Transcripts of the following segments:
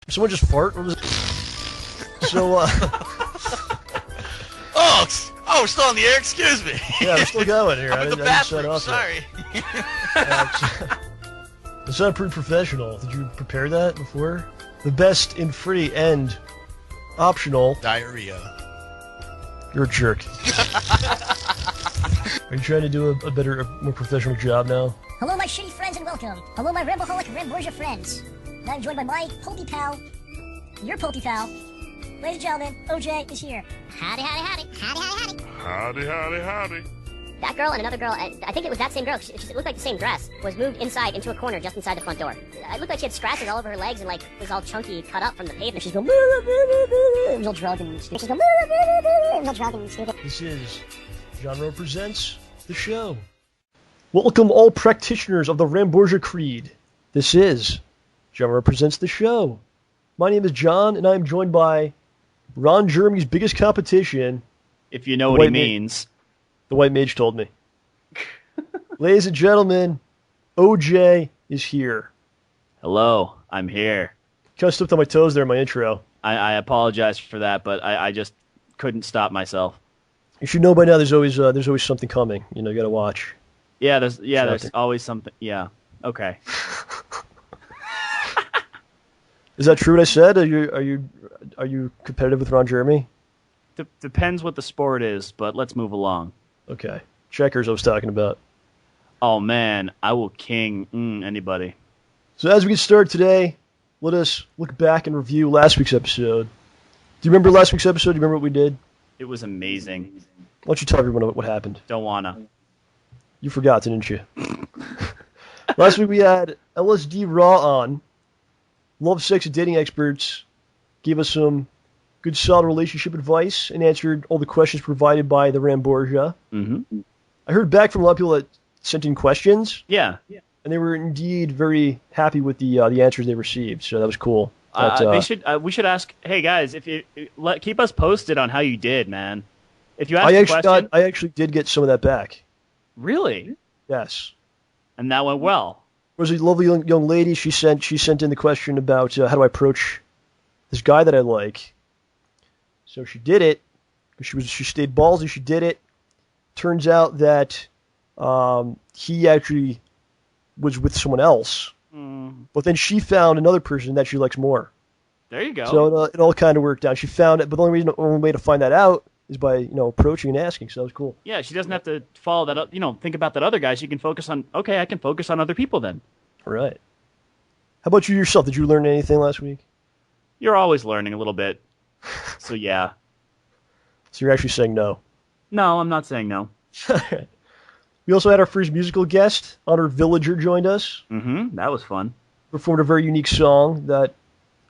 Someone just fart? What was it? So, Oh, we're still on the air? Excuse me. yeah, we're still going here. I'm in the bathroom, sorry. It sounded pretty professional. Did you prepare that before? The best in free and optional. Diarrhea. You're a jerk. Are you trying to do a better, more professional job now? Hello, my shitty friends, and welcome. Hello, my Ramboholic Ramborgia friends. And I'm joined by my Pulpy pal, your Pulpy pal. Ladies and gentlemen, OJ is here. Howdy, howdy, howdy. Howdy, howdy, howdy. Howdy, howdy, howdy. That girl and another girl, I think it was that same girl, she looked like the same dress, was moved inside into a corner just inside the front door. It looked like she had scratches all over her legs and like was all chunky, cut up from the pavement. She's going, it was all drunk and stupid. She's going, it was all drunk and stupid. This is JohnRamboPresents, the show. Welcome all practitioners of the Ramborgia Creed. This is JohnRamboPresents, the show. My name is John, and I am joined by Ron Jeremy's biggest competition. If you know what he means. The White Mage told me. Ladies and gentlemen, OJ is here. Hello, I'm here. Kind of slipped on my toes there in my intro. I apologize for that, but I just couldn't stop myself. You should know by now there's always something coming. You know, you gotta watch. Yeah, there's always something. Yeah, okay. Is that true what I said? Are you competitive with Ron Jeremy? Depends what the sport is, but let's move along. Okay. Checkers I was talking about. Oh man, I will king anybody. So as we get started today, let us look back and review last week's episode. Do you remember last week's episode? Do you remember what we did? It was amazing. Why don't you tell everyone what happened? Don't wanna. You forgot, didn't you? Last week we had LSD Raw on. Love, sex, and dating experts gave us some good, solid relationship advice and answered all the questions provided by the Ramborgia. Mm-hmm. I heard back from a lot of people that sent in questions. Yeah. And they were indeed very happy with the answers they received, so that was cool. We should ask, hey guys, if you keep us posted on how you did, man. If you ask a question, I actually did get some of that back. Really? Yes. And that went well. There was a lovely young lady. She sent in the question about how do I approach this guy that I like. So she did it. She stayed ballsy. She did it. Turns out that he actually was with someone else. But then she found another person that she likes more. There you go. So it all kind of worked out. She found it, but the only way to find that out is by approaching and asking. So that was cool. Yeah, she doesn't have to follow that up. Think about that other guy. She can focus on. Okay, I can focus on other people then. All right. How about you yourself? Did you learn anything last week? You're always learning a little bit. So yeah. So you're actually saying no? No, I'm not saying no. We also had our first musical guest. Honor Villager joined us. Mm-hmm. That was fun. Performed a very unique song that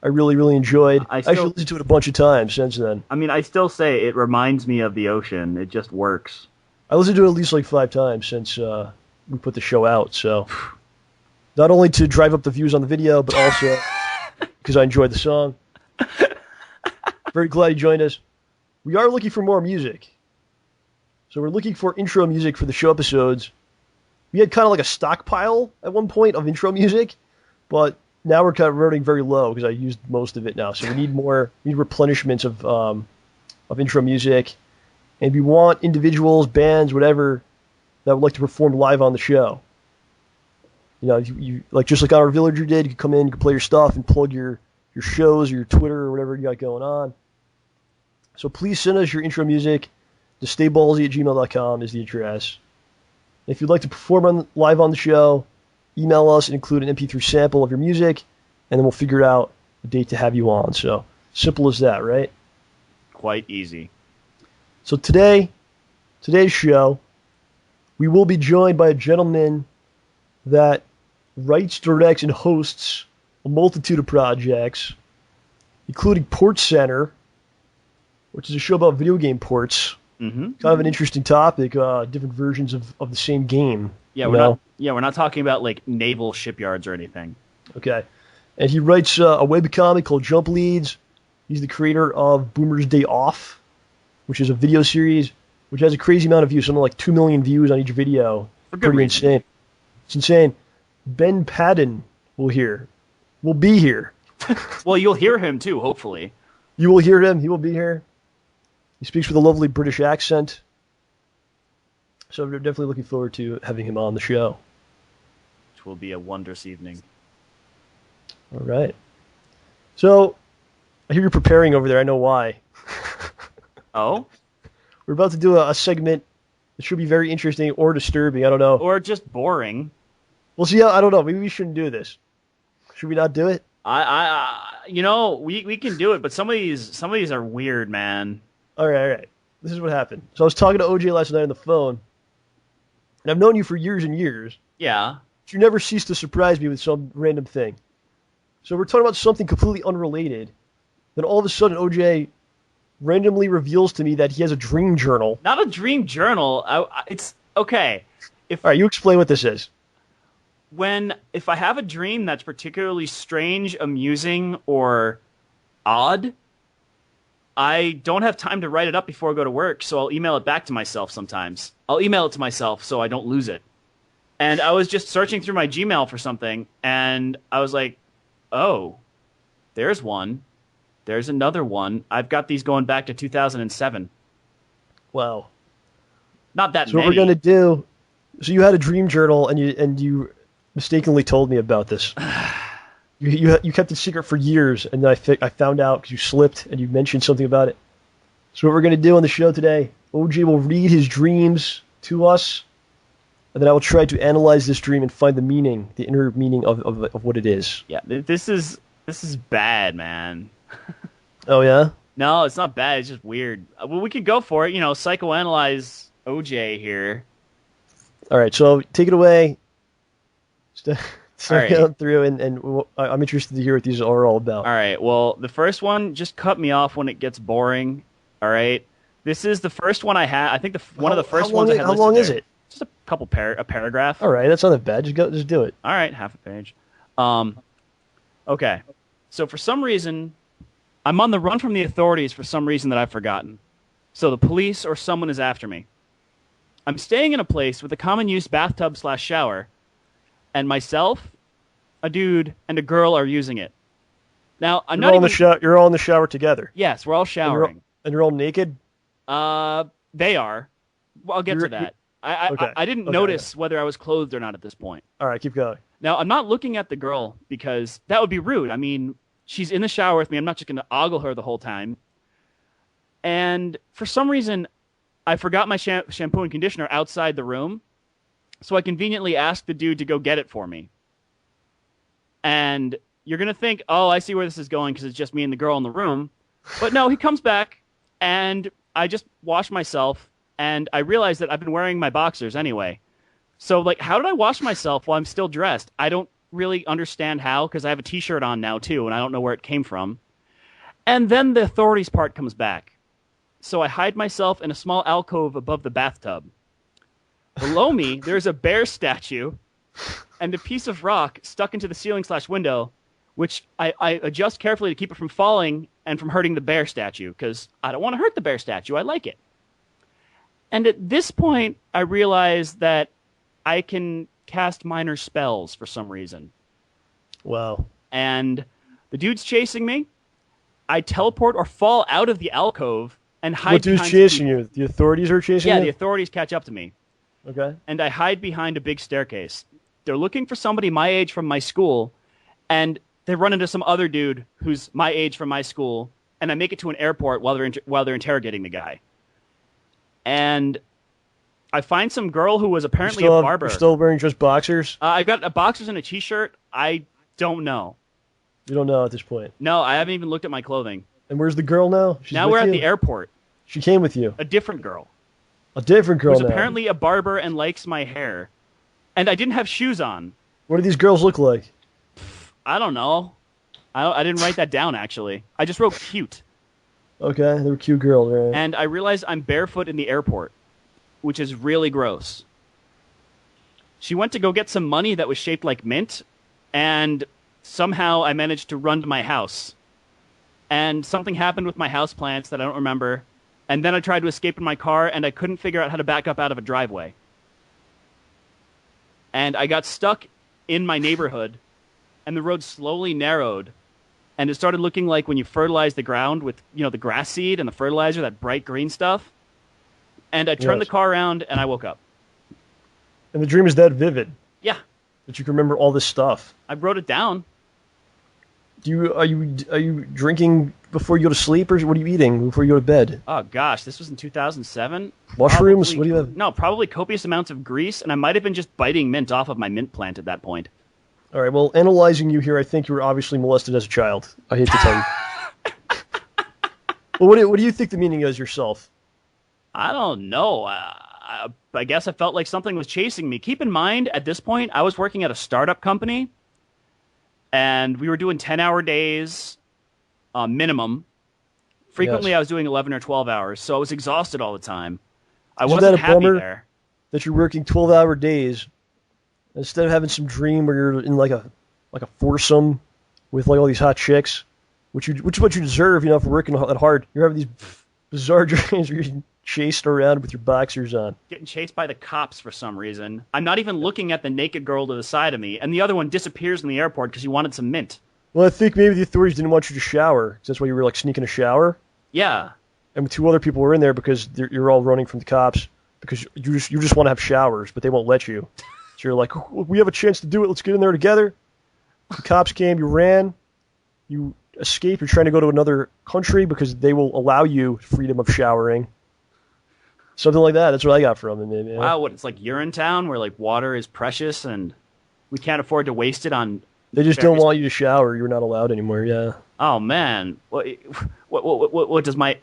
I really, really enjoyed. I actually listened to it a bunch of times since then. I mean, I still say it reminds me of the ocean. It just works. I listened to it at least like 5 times since we put the show out. So not only to drive up the views on the video, but also because I enjoyed the song. Very glad you joined us. We are looking for more music. So we're looking for intro music for the show episodes. We had kind of like a stockpile at one point of intro music, but now we're kind of running very low because I used most of it now. So we need replenishments of intro music. And we want individuals, bands, whatever, that would like to perform live on the show. You like just like our Villager did, you could come in, you could play your stuff and plug your shows or your Twitter or whatever you got going on. So please send us your intro music to StayBallsy@gmail.com is the address. If you'd like to perform live on the show, email us and include an MP3 sample of your music, and then we'll figure out a date to have you on. So simple as that, right? Quite easy. So today's show, we will be joined by a gentleman that writes, directs, and hosts a multitude of projects, including PortsCenter, which is a show about video game ports. Mm-hmm. Kind of an interesting topic, different versions of the same game. Yeah, we're not talking about like naval shipyards or anything. Okay. And he writes a webcomic called Jump Leads. He's the creator of Boomer's Day Off, which is a video series which has a crazy amount of views, something like 2 million views on each video. Pretty insane. It's insane. Ben Paddon will be here Well, you'll hear him too, hopefully. You will hear him. He will be here. He speaks with a lovely British accent. So we're definitely looking forward to having him on the show. Which will be a wondrous evening. All right. So, I hear you're preparing over there. I know why. Oh? We're about to do a segment that should be very interesting or disturbing. I don't know. Or just boring. We'll see. I don't know. Maybe we shouldn't do this. Should we not do it? We can do it, but some of these are weird, man. All right. This is what happened. So I was talking to OJ last night on the phone, and I've known you for years and years. Yeah. But you never cease to surprise me with some random thing. So we're talking about something completely unrelated. Then all of a sudden, OJ randomly reveals to me that he has a dream journal. Not a dream journal. It's okay. All right, you explain what this is. If I have a dream that's particularly strange, amusing, or odd, I don't have time to write it up before I go to work, so I'll email it back to myself sometimes. I'll email it to myself so I don't lose it. And I was just searching through my Gmail for something, and I was like, oh, there's one. There's another one. I've got these going back to 2007. Wow. Not that so many. What we're going to do, so you had a dream journal, and you mistakenly told me about this. You kept it secret for years, and then I found out because you slipped and you mentioned something about it. So what we're going to do on the show today, OJ will read his dreams to us, and then I will try to analyze this dream and find the meaning, the inner meaning of what it is. Yeah, this is bad, man. Oh, yeah? No, it's not bad. It's just weird. Well, we could go for it. Psychoanalyze OJ here. All right, so take it away. Start right. going through, and I'm interested to hear what these are all about. All right, well, the first one, just cut me off when it gets boring. All right? This is the first one I had. I think one of the first ones I had listed. How long is there. it? Just a couple a paragraph. All right, that's not that bad. Just do it. All right, half a page. Okay. So for some reason, I'm on the run from the authorities for some reason that I've forgotten. So the police or someone is after me. I'm staying in a place with a common use bathtub/shower, and myself, a dude, and a girl are using it. Now, you're all in the shower together. Yes, we're all showering. And you're all naked? They are. Well, I'll get to that. I didn't notice whether I was clothed or not at this point. All right, keep going. Now, I'm not looking at the girl because that would be rude. I mean, she's in the shower with me. I'm not just going to ogle her the whole time. And for some reason, I forgot my shampoo and conditioner outside the room, so I conveniently asked the dude to go get it for me. And you're going to think, oh, I see where this is going because it's just me and the girl in the room. But no, he comes back, and I just wash myself, and I realize that I've been wearing my boxers anyway. So, how did I wash myself while I'm still dressed? I don't really understand how, because I have a T-shirt on now, too, and I don't know where it came from. And then the authorities part comes back. So I hide myself in a small alcove above the bathtub. Below me, there's a bear statue and a piece of rock stuck into the ceiling/window, which I adjust carefully to keep it from falling and from hurting the bear statue, because I don't want to hurt the bear statue. I like it. And at this point, I realize that I can cast minor spells for some reason. Wow. And the dude's chasing me. I teleport or fall out of the alcove and hide. What dude's chasing you? The authorities are chasing you? Yeah, the authorities catch up to me. Okay. And I hide behind a big staircase. They're looking for somebody my age from my school, and they run into some other dude who's my age from my school, and I make it to an airport while they're interrogating the guy. And I find some girl who was apparently a barber. You're still wearing just boxers? I got a boxers and a T-shirt. I don't know. You don't know at this point? No, I haven't even looked at my clothing. And where's the girl now? Now we're at the airport. She came with you? A different girl. A different girl who's now? Apparently a barber and likes my hair. And I didn't have shoes on. What do these girls look like? I don't know. I didn't write that down, actually. I just wrote cute. Okay, they were cute girls, right? And I realized I'm barefoot in the airport, which is really gross. She went to go get some money that was shaped like mint, and somehow I managed to run to my house. And something happened with my houseplants that I don't remember. And then I tried to escape in my car, and I couldn't figure out how to back up out of a driveway. And I got stuck in my neighborhood, and the road slowly narrowed and it started looking like when you fertilize the ground with, the grass seed and the fertilizer, that bright green stuff. And I turned the car around, and I woke up. And the dream is that vivid? Yeah. That you can remember all this stuff? I wrote it down. Are you drinking before you go to sleep, or what are you eating before you go to bed? Oh, gosh, this was in 2007. Mushrooms? Probably, what do you have? No, probably copious amounts of grease, and I might have been just biting mint off of my mint plant at that point. All right, well, analyzing you here, I think you were obviously molested as a child. I hate to tell you. Well, what do you think the meaning is yourself? I don't know. I guess I felt like something was chasing me. Keep in mind, at this point, I was working at a startup company, and we were doing 10-hour days minimum. Frequently, I was doing 11 or 12 hours, so I was exhausted all the time. I wasn't happy there. That you're working 12-hour days instead of having some dream where you're in like a foursome with like all these hot chicks, which is what you deserve, for working that hard. You're having these bizarre dreams where you're chased around with your boxers on. Getting chased by the cops for some reason. I'm not even looking at the naked girl to the side of me, and the other one disappears in the airport because he wanted some mint. Well, I think maybe the authorities didn't want you to shower. That's why you were like sneaking a shower. Yeah. And 2 other people were in there because you're all running from the cops because you just want to have showers, but they won't let you. So you're like, we have a chance to do it. Let's get in there together. The cops came. You ran. You escaped. You're trying to go to another country because they will allow you freedom of showering. Something like that. That's what I got from it. Wow, what, it's like Urinetown where like water is precious and we can't afford to waste it on... They just don't want you to shower. You're not allowed anymore, yeah. Oh, man. What does my...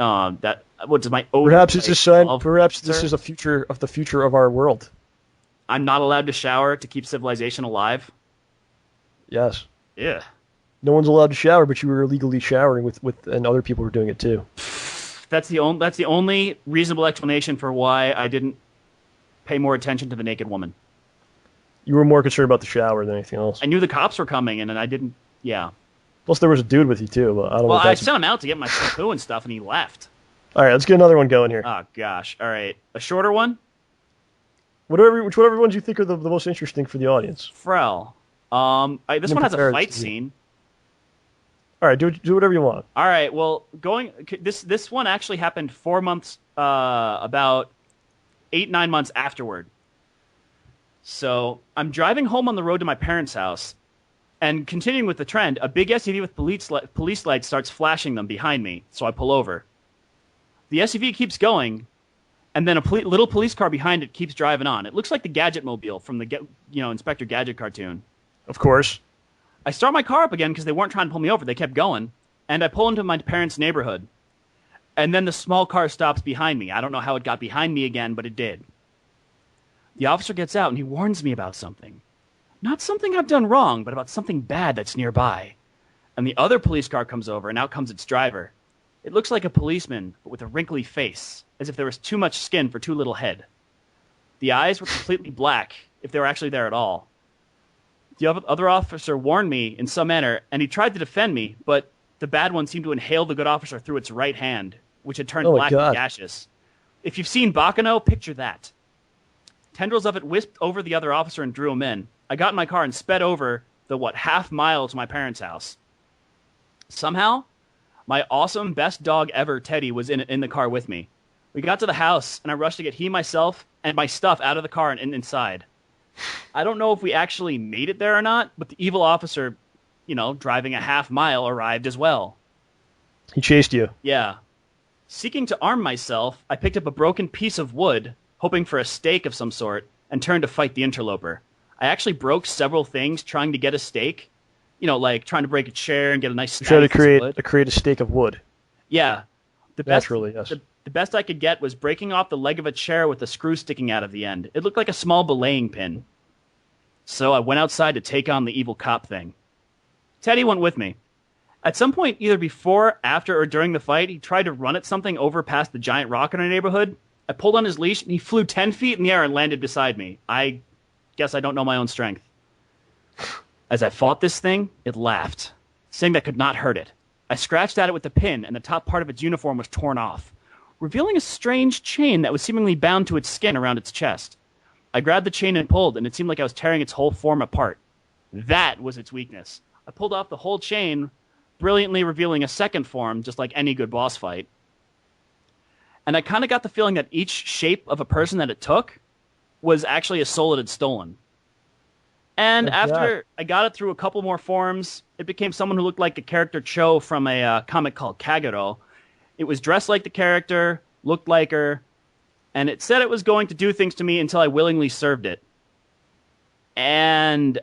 what does my... Perhaps it's a sign... Perhaps this is the future of our world. I'm not allowed to shower to keep civilization alive? Yes. Yeah. No one's allowed to shower, but you were illegally showering and other people were doing it too. That's the only reasonable explanation for why I didn't pay more attention to the naked woman. You were more concerned about the shower than anything else. I knew the cops were coming, and I didn't. Yeah. Plus, there was a dude with you too. But I don't know. Well, I sent him out to get my shampoo and stuff, and he left. All right, let's get another one going here. Oh gosh. All right, a shorter one. Whatever ones you think are the most interesting for the audience. Frel. This one has a fight scene. All right, do whatever you want. All right, well, this one actually happened 4 months, about 8-9 months afterward. So I'm driving home on the road to my parents' house, and continuing with the trend, a big SUV with police lights starts flashing them behind me. So I pull over. The SUV keeps going, and then a little police car behind it keeps driving on. It looks like the Gadget Mobile from the Inspector Gadget cartoon. Of course. I start my car up again because they weren't trying to pull me over. They kept going. And I pull into my parents' neighborhood. And then the small car stops behind me. I don't know how it got behind me again, but it did. The officer gets out and he warns me about something. Not something I've done wrong, but about something bad that's nearby. And the other police car comes over and out comes its driver. It looks like a policeman, but with a wrinkly face, as if there was too much skin for too little head. The eyes were completely black, if they were actually there at all. The other officer warned me in some manner, and he tried to defend me, but the bad one seemed to inhale the good officer through its right hand, which had turned black and gaseous. If you've seen Bacano, picture that. Tendrils of it whisked over the other officer and drew him in. I got in my car and sped over the, half mile to my parents' house. Somehow, my awesome best dog ever, Teddy, was in the car with me. We got to the house, and I rushed to get myself, and my stuff out of the car and inside. I don't know if we actually made it there or not, but the evil officer, driving a half mile, arrived as well. He chased you. Yeah. Seeking to arm myself, I picked up a broken piece of wood, hoping for a stake of some sort, and turned to fight the interloper. I actually broke several things trying to get a stake. Like trying to break a chair and get a nice stake. Try to create a stake of wood. Yeah. Naturally, yes. The best I could get was breaking off the leg of a chair with a screw sticking out of the end. It looked like a small belaying pin. So I went outside to take on the evil cop thing. Teddy went with me. At some point, either before, after, or during the fight, he tried to run at something over past the giant rock in our neighborhood. I pulled on his leash, and he flew 10 feet in the air and landed beside me. I guess I don't know my own strength. As I fought this thing, it laughed, saying that could not hurt it. I scratched at it with the pin, and the top part of its uniform was torn off, revealing a strange chain that was seemingly bound to its skin around its chest. I grabbed the chain and pulled, and it seemed like I was tearing its whole form apart. That was its weakness. I pulled off the whole chain, brilliantly revealing a second form, just like any good boss fight. And I kind of got the feeling that each shape of a person that it took was actually a soul it had stolen. And after I got it through a couple more forms, it became someone who looked like a character Cho from a comic called Kagero. It was dressed like the character, looked like her, and it said it was going to do things to me until I willingly served it. And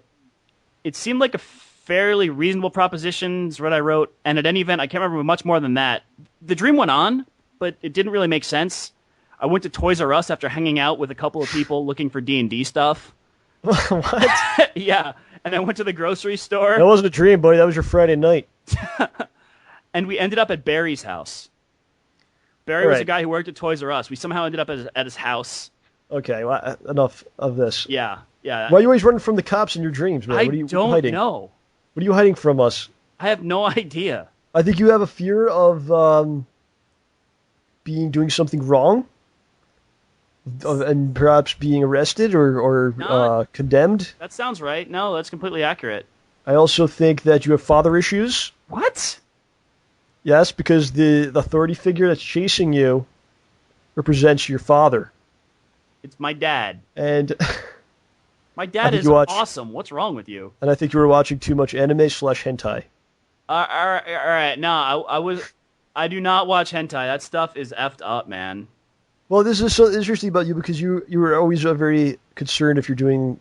it seemed like a fairly reasonable proposition, is what I wrote. And at any event, I can't remember much more than that. The dream went on, but it didn't really make sense. I went to Toys R Us after hanging out with a couple of people looking for D&D stuff. What? Yeah. And I went to the grocery store. That wasn't a dream, buddy. That was your Friday night. And we ended up at Barry's house. Barry was a guy who worked at Toys R Us. We somehow ended up at his house. Okay, well, enough of this. Yeah. Why are you always running from the cops in your dreams, man? What are you don't hiding? know. What are you hiding from us? I have no idea. I think you have a fear of doing something wrong, and perhaps being arrested or condemned. That sounds right. No, that's completely accurate. I also think that you have father issues. What? Yes, because the authority figure that's chasing you represents your father. It's my dad. And my dad is awesome. What's wrong with you? And I think you were watching too much anime/hentai. All right. No, I do not watch hentai. That stuff is effed up, man. Well, this is so interesting about you because you were always very concerned if you're doing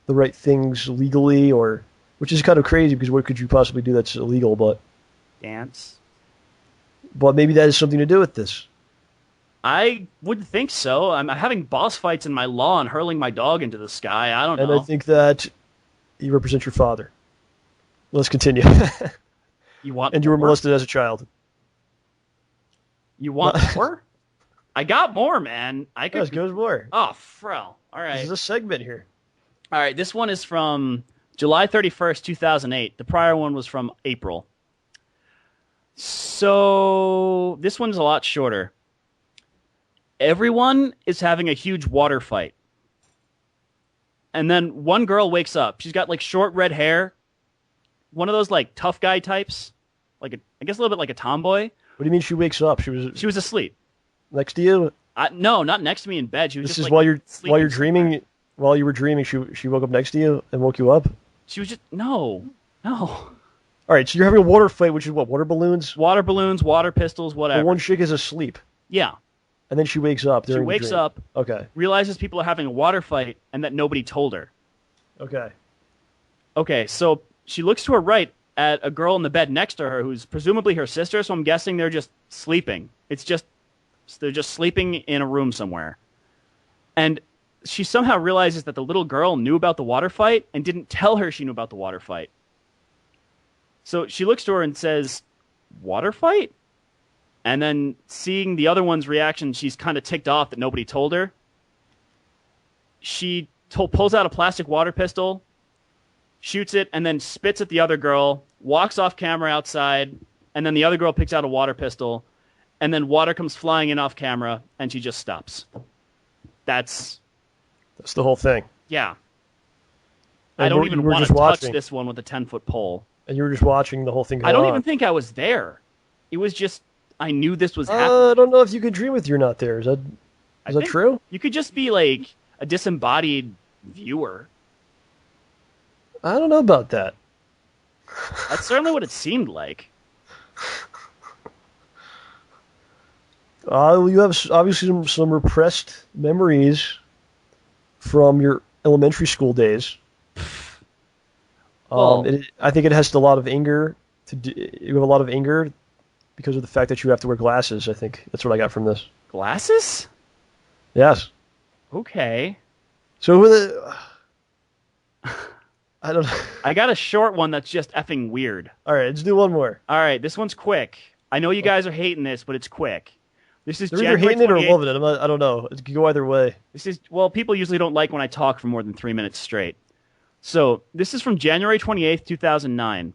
the right things legally, which is kind of crazy because what could you possibly do that's illegal? But dance. But maybe that has something to do with this. I would think so. I'm having boss fights in my lawn, hurling my dog into the sky. I don't know. And I think that you represent your father. Let's continue. You want? And you were molested as a child. You want more? I got more, man. Let's go with more. Oh, Frel. All right. This is a segment here. All right. This one is from July 31st, 2008. The prior one was from April. So this one's a lot shorter. Everyone is having a huge water fight. And then one girl wakes up. She's got like short red hair. One of those like tough guy types. I guess a little bit like a tomboy. What do you mean she wakes up? She was asleep. Next to you? No, not next to me in bed. She was this just is like, while you're dreaming. While you were dreaming, she woke up next to you and woke you up? She was just no. All right, so you're having a water fight, which is what, water balloons? Water balloons, water pistols, whatever. The one chick is asleep. Yeah. And then she wakes up. She wakes up. Okay. Realizes people are having a water fight and that nobody told her. Okay. Okay, so she looks to her right at a girl in the bed next to her who's presumably her sister, so I'm guessing they're just sleeping. They're just sleeping in a room somewhere. And she somehow realizes that the little girl knew about the water fight and didn't tell her she knew about the water fight. So she looks to her and says, "Water fight?" And then seeing the other one's reaction, she's kind of ticked off that nobody told her. She pulls out a plastic water pistol, shoots it, and then spits at the other girl, walks off camera outside, and then the other girl picks out a water pistol, and then water comes flying in off camera, and she just stops. That's the whole thing. Yeah. And I don't even want to touch this one with a 10-foot pole. And you were just watching the whole thing go on. I don't even think I was there. It was just, I knew this was happening. I don't know if you could dream with you're not there. Is that true? You could just be like a disembodied viewer. I don't know about that. That's certainly what it seemed like. You have obviously some repressed memories from your elementary school days. I think it has a lot of anger. You have a lot of anger because of the fact that you have to wear glasses. I think that's what I got from this. Glasses? Yes. Okay. So I don't know. I got a short one that's just effing weird. All right, let's do one more. All right, this one's quick. I know you guys are hating this, but it's quick. This is They're either hating it or loving it. I don't know. It could go either way. People usually don't like when I talk for more than 3 minutes straight. So, this is from January 28th, 2009.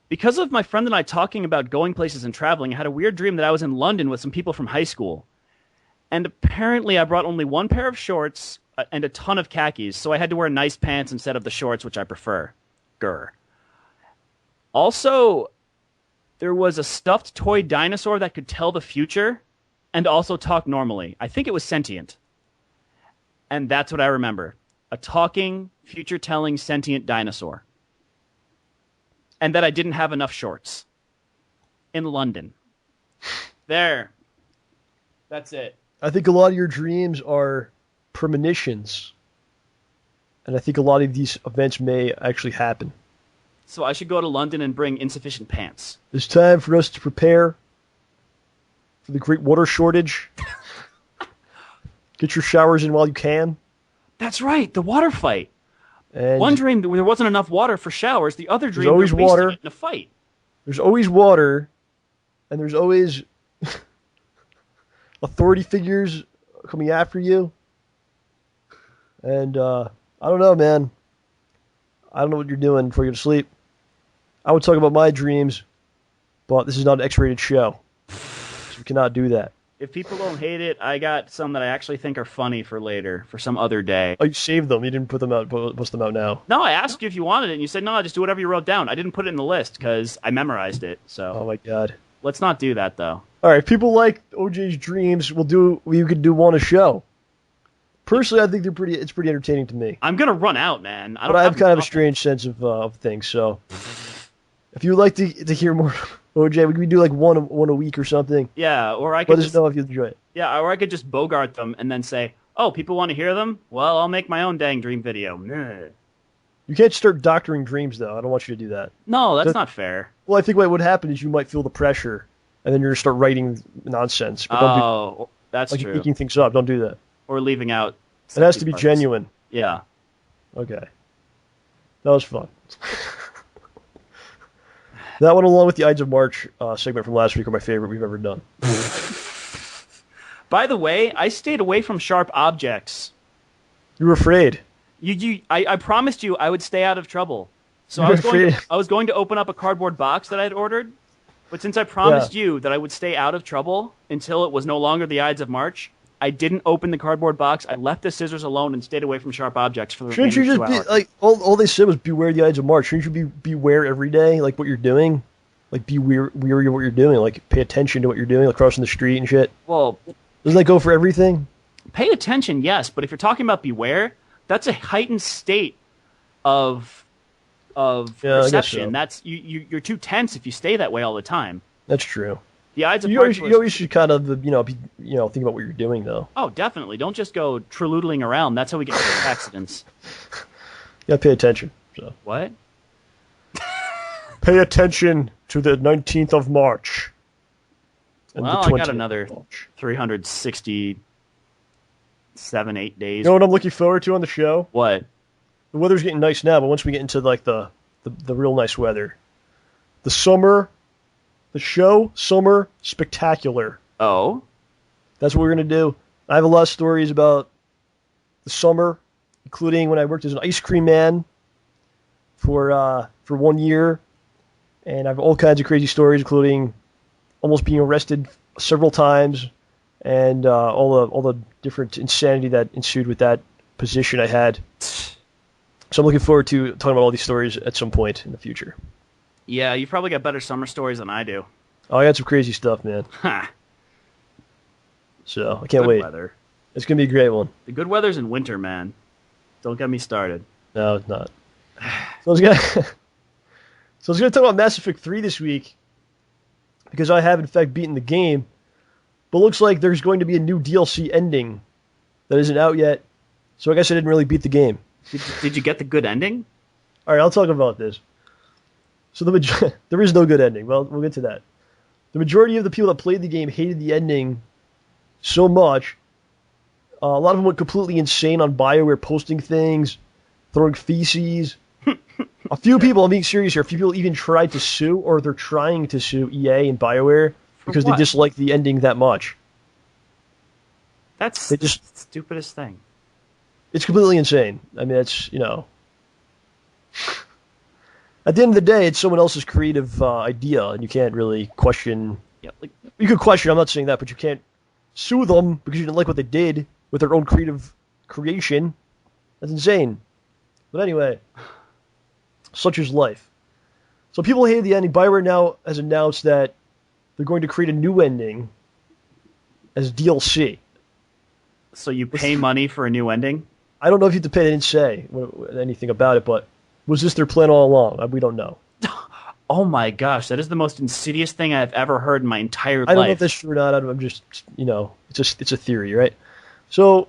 Because of my friend and I talking about going places and traveling, I had a weird dream that I was in London with some people from high school. And apparently I brought only one pair of shorts and a ton of khakis, so I had to wear nice pants instead of the shorts, which I prefer. Grr. Also, there was a stuffed toy dinosaur that could tell the future and also talk normally. I think it was sentient. And that's what I remember. A talking, future-telling, sentient dinosaur. And that I didn't have enough shorts. In London. There. That's it. I think a lot of your dreams are premonitions. And I think a lot of these events may actually happen. So I should go to London and bring insufficient pants. It's time for us to prepare for the great water shortage. Get your showers in while you can. That's right, the water fight. And one dream, there wasn't enough water for showers. The other dream, always they're wasting water. it in a fight. There's always water, and there's always authority figures coming after you. And I don't know, man. I don't know what you're doing before you go to sleep. I would talk about my dreams, but this is not an X-rated show, so we cannot do that. If people don't hate it, I got some that I actually think are funny for later, for some other day. Oh, you saved them. You didn't put them out, post them out now. No, I asked you if you wanted it, and you said, no, just do whatever you wrote down. I didn't put it in the list, because I memorized it, so... Oh, my God. Let's not do that, though. All right, if people like OJ's dreams, we could do one a show. Personally, I think it's pretty entertaining to me. I'm going to run out, man. But I have kind of a strange sense of things, so... If you would like to hear more OJ, we could do like one a week or something. Yeah, or I could let us know if you enjoy it. Yeah, or I could just bogart them and then say, oh, people want to hear them? Well, I'll make my own dang dream video. Meh. You can't start doctoring dreams, though. I don't want you to do that. No, that's not fair. Well, I think what would happen is you might feel the pressure, and then you're going to start writing nonsense. But that's like true. Making things up. Don't do that. Or leaving out. It has to be genuine. Yeah. Okay. That was fun. That one, along with the Ides of March segment from last week, are my favorite we've ever done. By the way, I stayed away from sharp objects. You were afraid. I promised you I would stay out of trouble. So I was going to open up a cardboard box that I had ordered, but since I promised you that I would stay out of trouble until it was no longer the Ides of March, I didn't open the cardboard box. I left the scissors alone and stayed away from sharp objects for the Shouldn't you just 2 be hours. like all they said was beware the Ides of March? Shouldn't you beware every day, like what you're doing? Like be weary of what you're doing, like pay attention to what you're doing, like crossing the street and shit. Well, doesn't that go for everything? Pay attention, yes, but if you're talking about beware, that's a heightened state of perception. That's you're too tense if you stay that way all the time. That's true. The Ides of you always should kind of think about what you're doing though. Oh, definitely. Don't just go traloodling around. That's how we get into accidents. You gotta pay attention. So. What? Pay attention to the 19th of March. And well, the I got another 367, 8 days. You know what I'm looking forward to on the show? What? The weather's getting nice now, but once we get into like the real nice weather, the summer spectacular. Oh, that's what we're gonna do. I have a lot of stories about the summer, including when I worked as an ice cream man for 1 year, and I have all kinds of crazy stories, including almost being arrested several times, and all the different insanity that ensued with that position I had. So I'm looking forward to talking about all these stories at some point in the future. Yeah, you've probably got better summer stories than I do. Oh, I got some crazy stuff, man. Ha! So I can't wait. Weather. It's gonna be a great one. The good weather's in winter, man. Don't get me started. No, it's not. So I was gonna talk about Mass Effect 3 this week because I have in fact beaten the game, but it looks like there's going to be a new DLC ending that isn't out yet. So I guess I didn't really beat the game. Did you get the good ending? All right, I'll talk about this. So there is no good ending. Well, we'll get to that. The majority of the people that played the game hated the ending so much. A lot of them went completely insane on BioWare posting things, throwing feces. A few people, I'm being serious here, a few people even tried to sue, or they're trying to sue EA and BioWare because they dislike the ending that much. That's the stupidest thing. It's completely insane. I mean, it's, at the end of the day, it's someone else's creative idea, and you can't really question. Yeah, you could question, I'm not saying that, but you can't sue them because you didn't like what they did with their own creative creation. That's insane. But anyway, such is life. So people hated the ending. Bioware now has announced that they're going to create a new ending as DLC. So you pay money for a new ending? I don't know if you have to pay. They didn't say anything about it, but was this their plan all along? We don't know. Oh my gosh, that is the most insidious thing I've ever heard in my entire life. I don't know if that's true or not. I'm just, it's a theory, right? So,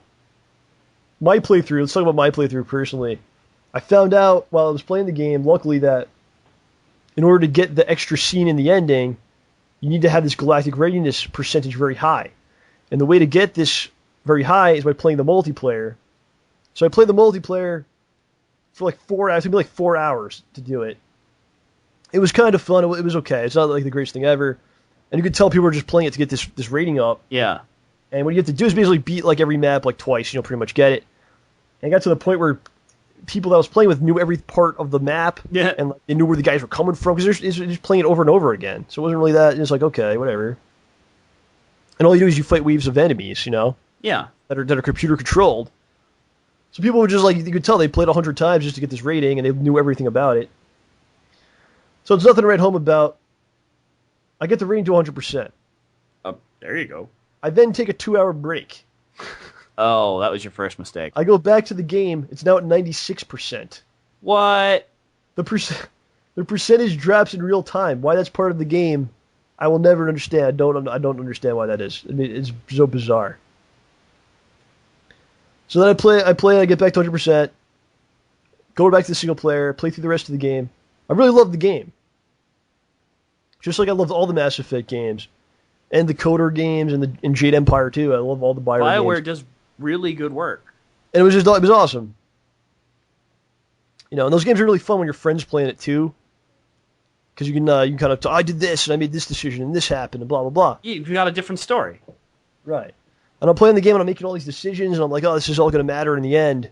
my playthrough, let's talk about my playthrough personally. I found out while I was playing the game, luckily, that in order to get the extra scene in the ending, you need to have this galactic readiness percentage very high. And the way to get this very high is by playing the multiplayer. So I played the multiplayer for like 4 hours. It took me like 4 hours to do it. It was kind of fun. It was okay. It's not like the greatest thing ever. And you could tell people were just playing it to get this rating up. Yeah. And what you have to do is basically beat like every map like twice. Pretty much get it. And it got to the point where people that I was playing with knew every part of the map. Yeah. And like, they knew where the guys were coming from because they're just playing it over and over again. So it wasn't really that. It's like, okay, whatever. And all you do is you fight waves of enemies, Yeah. that are computer controlled. So people were just like, you could tell they played 100 times just to get this rating, and they knew everything about it. So it's nothing to write home about. I get the rating to 100%. There you go. I then take a 2-hour break. Oh, that was your first mistake. I go back to the game. It's now at 96%. What? The percentage drops in real time. Why that's part of the game, I will never understand. I don't understand why that is. I mean, it's so bizarre. So then I get back to 100%, go back to the single player, play through the rest of the game. I really love the game. Just like I loved all the Mass Effect games, and the Coder games, and Jade Empire too. I love all the BioWare games. does really good work. And it was awesome. And those games are really fun when your friends playing it too. Because you can kind of I did this and I made this decision and this happened and blah blah blah. You got a different story. Right. And I'm playing the game and I'm making all these decisions and I'm like, oh, this is all going to matter in the end.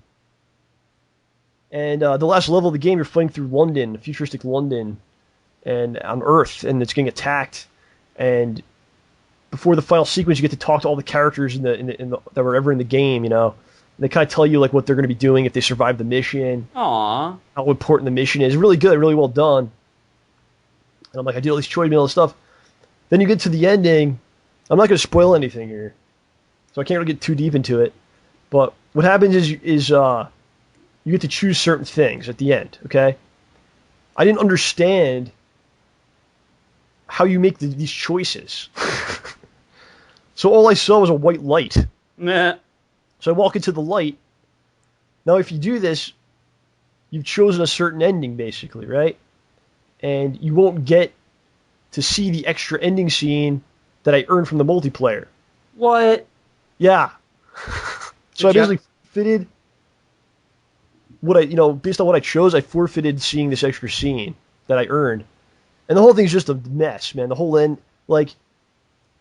And the last level of the game, you're fighting through London, futuristic London, and on Earth, and it's getting attacked. And before the final sequence, you get to talk to all the characters that were ever in the game, And they kind of tell you like what they're going to be doing if they survive the mission. Aww. How important the mission is. Really good, really well done. And I'm like, I did all these choices, all this stuff. Then you get to the ending. I'm not going to spoil anything here, so I can't really get too deep into it. But what happens is you get to choose certain things at the end, okay? I didn't understand how you make these choices. So all I saw was a white light. Nah. So I walk into the light. Now if you do this, you've chosen a certain ending, basically, right? And you won't get to see the extra ending scene that I earned from the multiplayer. What? Yeah. So I basically forfeited based on what I chose, I forfeited seeing this extra scene that I earned. And the whole thing's just a mess, man. The whole end, like,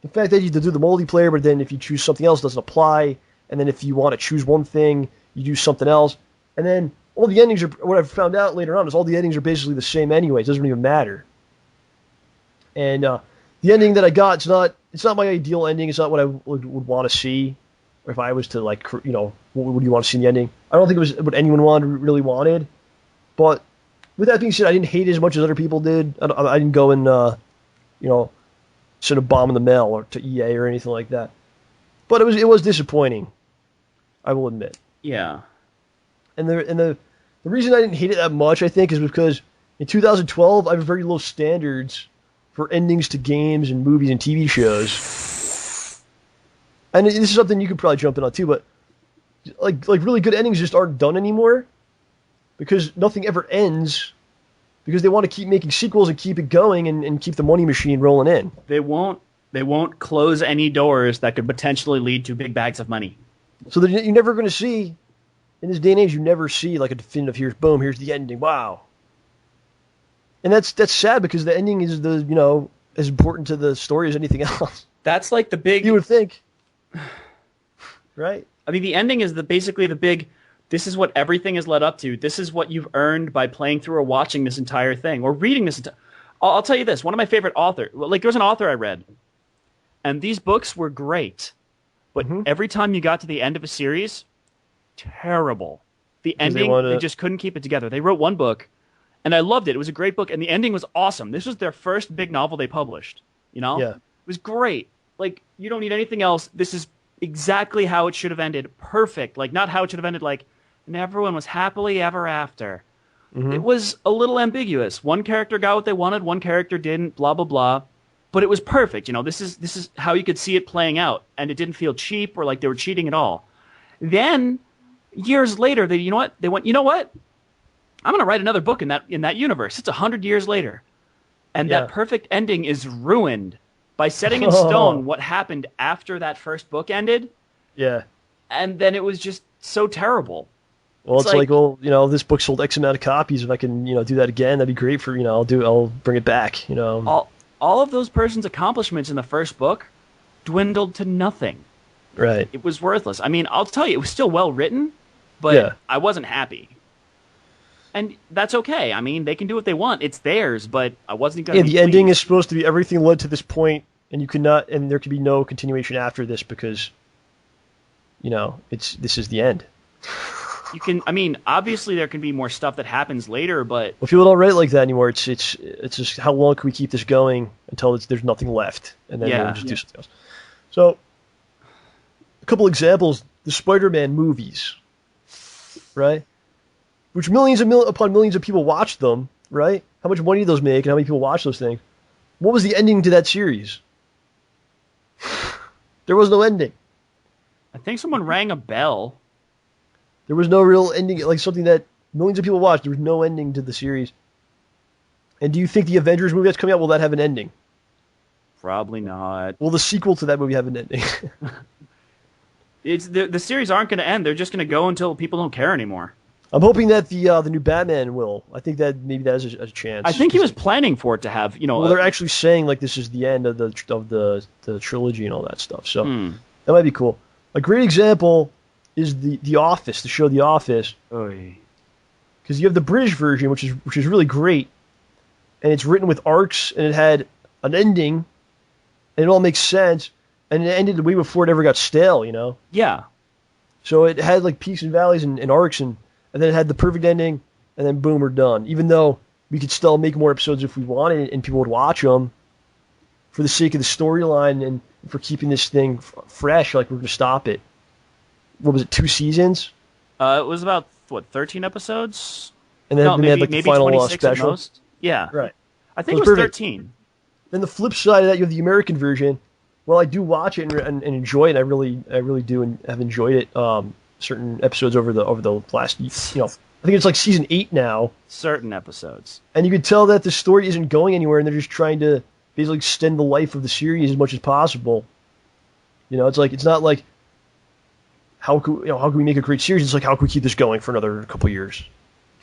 the fact that you have to do the multiplayer, but then if you choose something else, it doesn't apply. And then if you want to choose one thing, you do something else. And then all the endings what I've found out later on is all the endings are basically the same anyway. It doesn't even matter. And the ending that I got, it's not my ideal ending. It's not what I would want to see. Or if I was to, like, what would you want to see in the ending? I don't think it was what anyone really wanted. But with that being said, I didn't hate it as much as other people did. I didn't go and, send a bomb in the mail or to EA or anything like that. But it was disappointing, I will admit. Yeah. And the reason I didn't hate it that much, I think, is because in 2012, I have very low standards for endings to games and movies and TV shows. And this is something you could probably jump in on too, but like really good endings just aren't done anymore because nothing ever ends because they want to keep making sequels and keep it going and keep the money machine rolling in. They won't close any doors that could potentially lead to big bags of money. So that you're never going to see, in this day and age, you never see like a definitive, here's the ending, wow. And that's sad because the ending is as important to the story as anything else. That's like the big... You would think. Right? I mean, the ending is basically the big... This is what everything has led up to. This is what you've earned by playing through or watching this entire thing or reading this. I'll tell you this. One of my favorite authors, like there was an author I read, and these books were great, but every time you got to the end of a series, terrible. The ending, they just couldn't keep it together. They wrote one book, And I loved it. It was a great book, and the ending was awesome. This was their first big novel they published, you know? Yeah. It was great. Like, you don't need anything else. This is exactly how it should have ended. Perfect. Like, not how it should have ended, like, and everyone was happily ever after. Mm-hmm. It was a little ambiguous. One character got what they wanted, one character didn't, blah, blah, blah. But it was perfect. You know, this is how you could see it playing out, and it didn't feel cheap or like they were cheating at all. Then, years later, they went, you know what? I'm going to write another book in that universe. It's 100 years later. And that perfect ending is ruined by setting in stone what happened after that first book ended. Yeah. And then it was just so terrible. Well, it's like, well, you know, this book sold X amount of copies. If I can, you know, do that again, that'd be great for, you know, I'll bring it back, you know. All of those person's accomplishments in the first book dwindled to nothing. Right. It was worthless. I mean, I'll tell you, it was still well written, but I wasn't happy. And that's okay. I mean, they can do what they want. It's theirs, but I wasn't going to be the ending pleased. is supposed to be everything led to this point, and you cannot, and there could be no continuation after this because, you know, this is the end. You can, I mean, obviously there can be more stuff that happens later, but well, people don't write like that anymore. It's just how long can we keep this going until there's nothing left, and then we'll just do something else. So, a couple examples: the Spider-Man movies, right? Which millions upon millions of people watched them, right? How much money did those make, and how many people watched those things? What was the ending to that series? There was no ending. I think someone rang a bell. There was no real ending, like something that millions of people watched. There was no ending to the series. And do you think the Avengers movie that's coming out, will that have an ending? Probably not. Will the sequel to that movie have an ending? It's the series aren't going to end. They're just going to go until people don't care anymore. I'm hoping that the new Batman will. I think that maybe that has a chance. I think he was planning for it to have, you know. Well, they're actually saying like this is the end of the trilogy and all that stuff. So that might be cool. A great example is the Office, the show The Office. Because you have the British version, which is really great, and it's written with arcs, and it had an ending, and it all makes sense, and it ended way before it ever got stale, you know. Yeah. So it had like peaks and valleys and arcs, and then it had the perfect ending, and then boom, we're done. Even though we could still make more episodes if we wanted, and people would watch them for the sake of the storyline and for keeping this thing fresh, like we're going to stop it. What was it, 2 seasons? It was about, 13 episodes? And then they had like the final 26 special. at most. Yeah. Right. I think it was 13. Then the flip side of that, you have the American version. Well, I do watch it and enjoy it. I really do and have enjoyed it. Certain episodes over the last, you know, I think it's like season 8 now. Certain episodes. And you can tell that the story isn't going anywhere, and they're just trying to basically extend the life of the series as much as possible. You know, it's not like how can we make a great series? It's like, how can we keep this going for another couple years?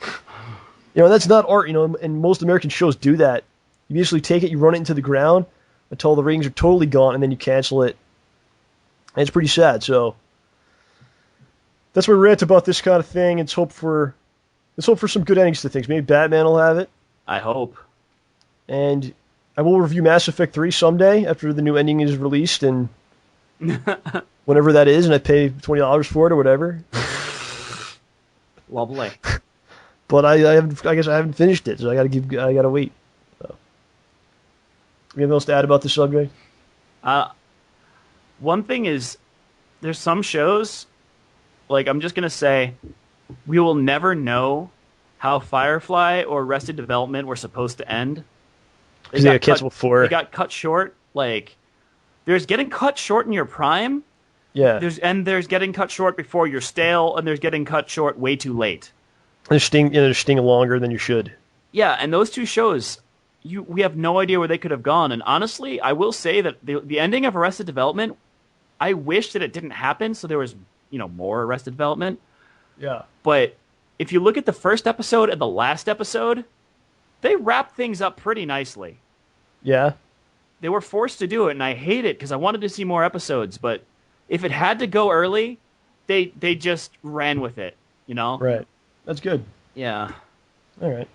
You know, that's not art. You know, and most American shows do that. You basically take it, you run it into the ground until the ratings are totally gone, and then you cancel it. And it's pretty sad. So that's my rant about this kind of thing. Let's hope for some good endings to things. Maybe Batman will have it. I hope. And I will review Mass Effect 3 someday after the new ending is released, and whenever that is, and I pay $20 for it or whatever. Lovely. But I guess I haven't finished it, so I gotta wait. So. Anything else to add about the subject? One thing is, there's some shows, like I'm just gonna say, we will never know how Firefly or Arrested Development were supposed to end. Because they got canceled before. They got cut short. Like, there's getting cut short in your prime. Yeah. There's getting cut short before you're stale, and there's getting cut short way too late. They're stinging longer than you should. Yeah, and those two shows, we have no idea where they could have gone. And honestly, I will say that the ending of Arrested Development, I wish that it didn't happen, so there was, more Arrested Development. Yeah. But if you look at the first episode and the last episode, they wrap things up pretty nicely. Yeah. They were forced to do it, and I hate it because I wanted to see more episodes. But if it had to go early, they just ran with it, Right. That's good. Yeah. All right.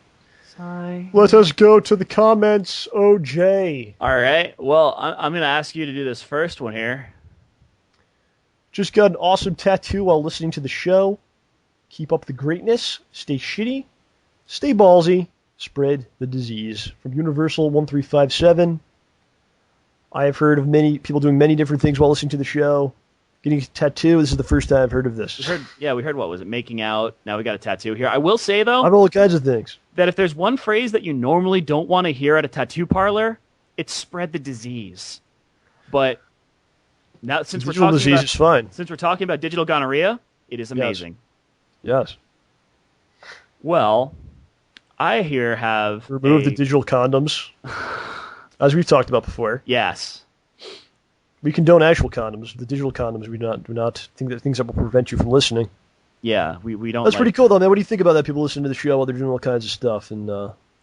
Sorry. Let us go to the comments, OJ. All right. Well, I'm going to ask you to do this first one here. Just got an awesome tattoo while listening to the show. Keep up the greatness. Stay shitty. Stay ballsy. spread the disease. From Universal 1357, I have heard of many people doing many different things while listening to the show. Getting a tattoo, this is the first time I've heard of this. We heard what was it? Making out. Now we got a tattoo here. I will say, though, I've all kinds of things. That if there's one phrase that you normally don't want to hear at a tattoo parlor, it's spread the disease. But now, since we're talking about digital gonorrhea, it is amazing. Yes. Well, I here have remove the digital condoms, as we've talked about before. Yes. We condone actual condoms. The digital condoms, we do not think that things that will prevent you from listening. Yeah, we don't. That's pretty cool, though, man. What do you think about that? People listening to the show while they're doing all kinds of stuff, and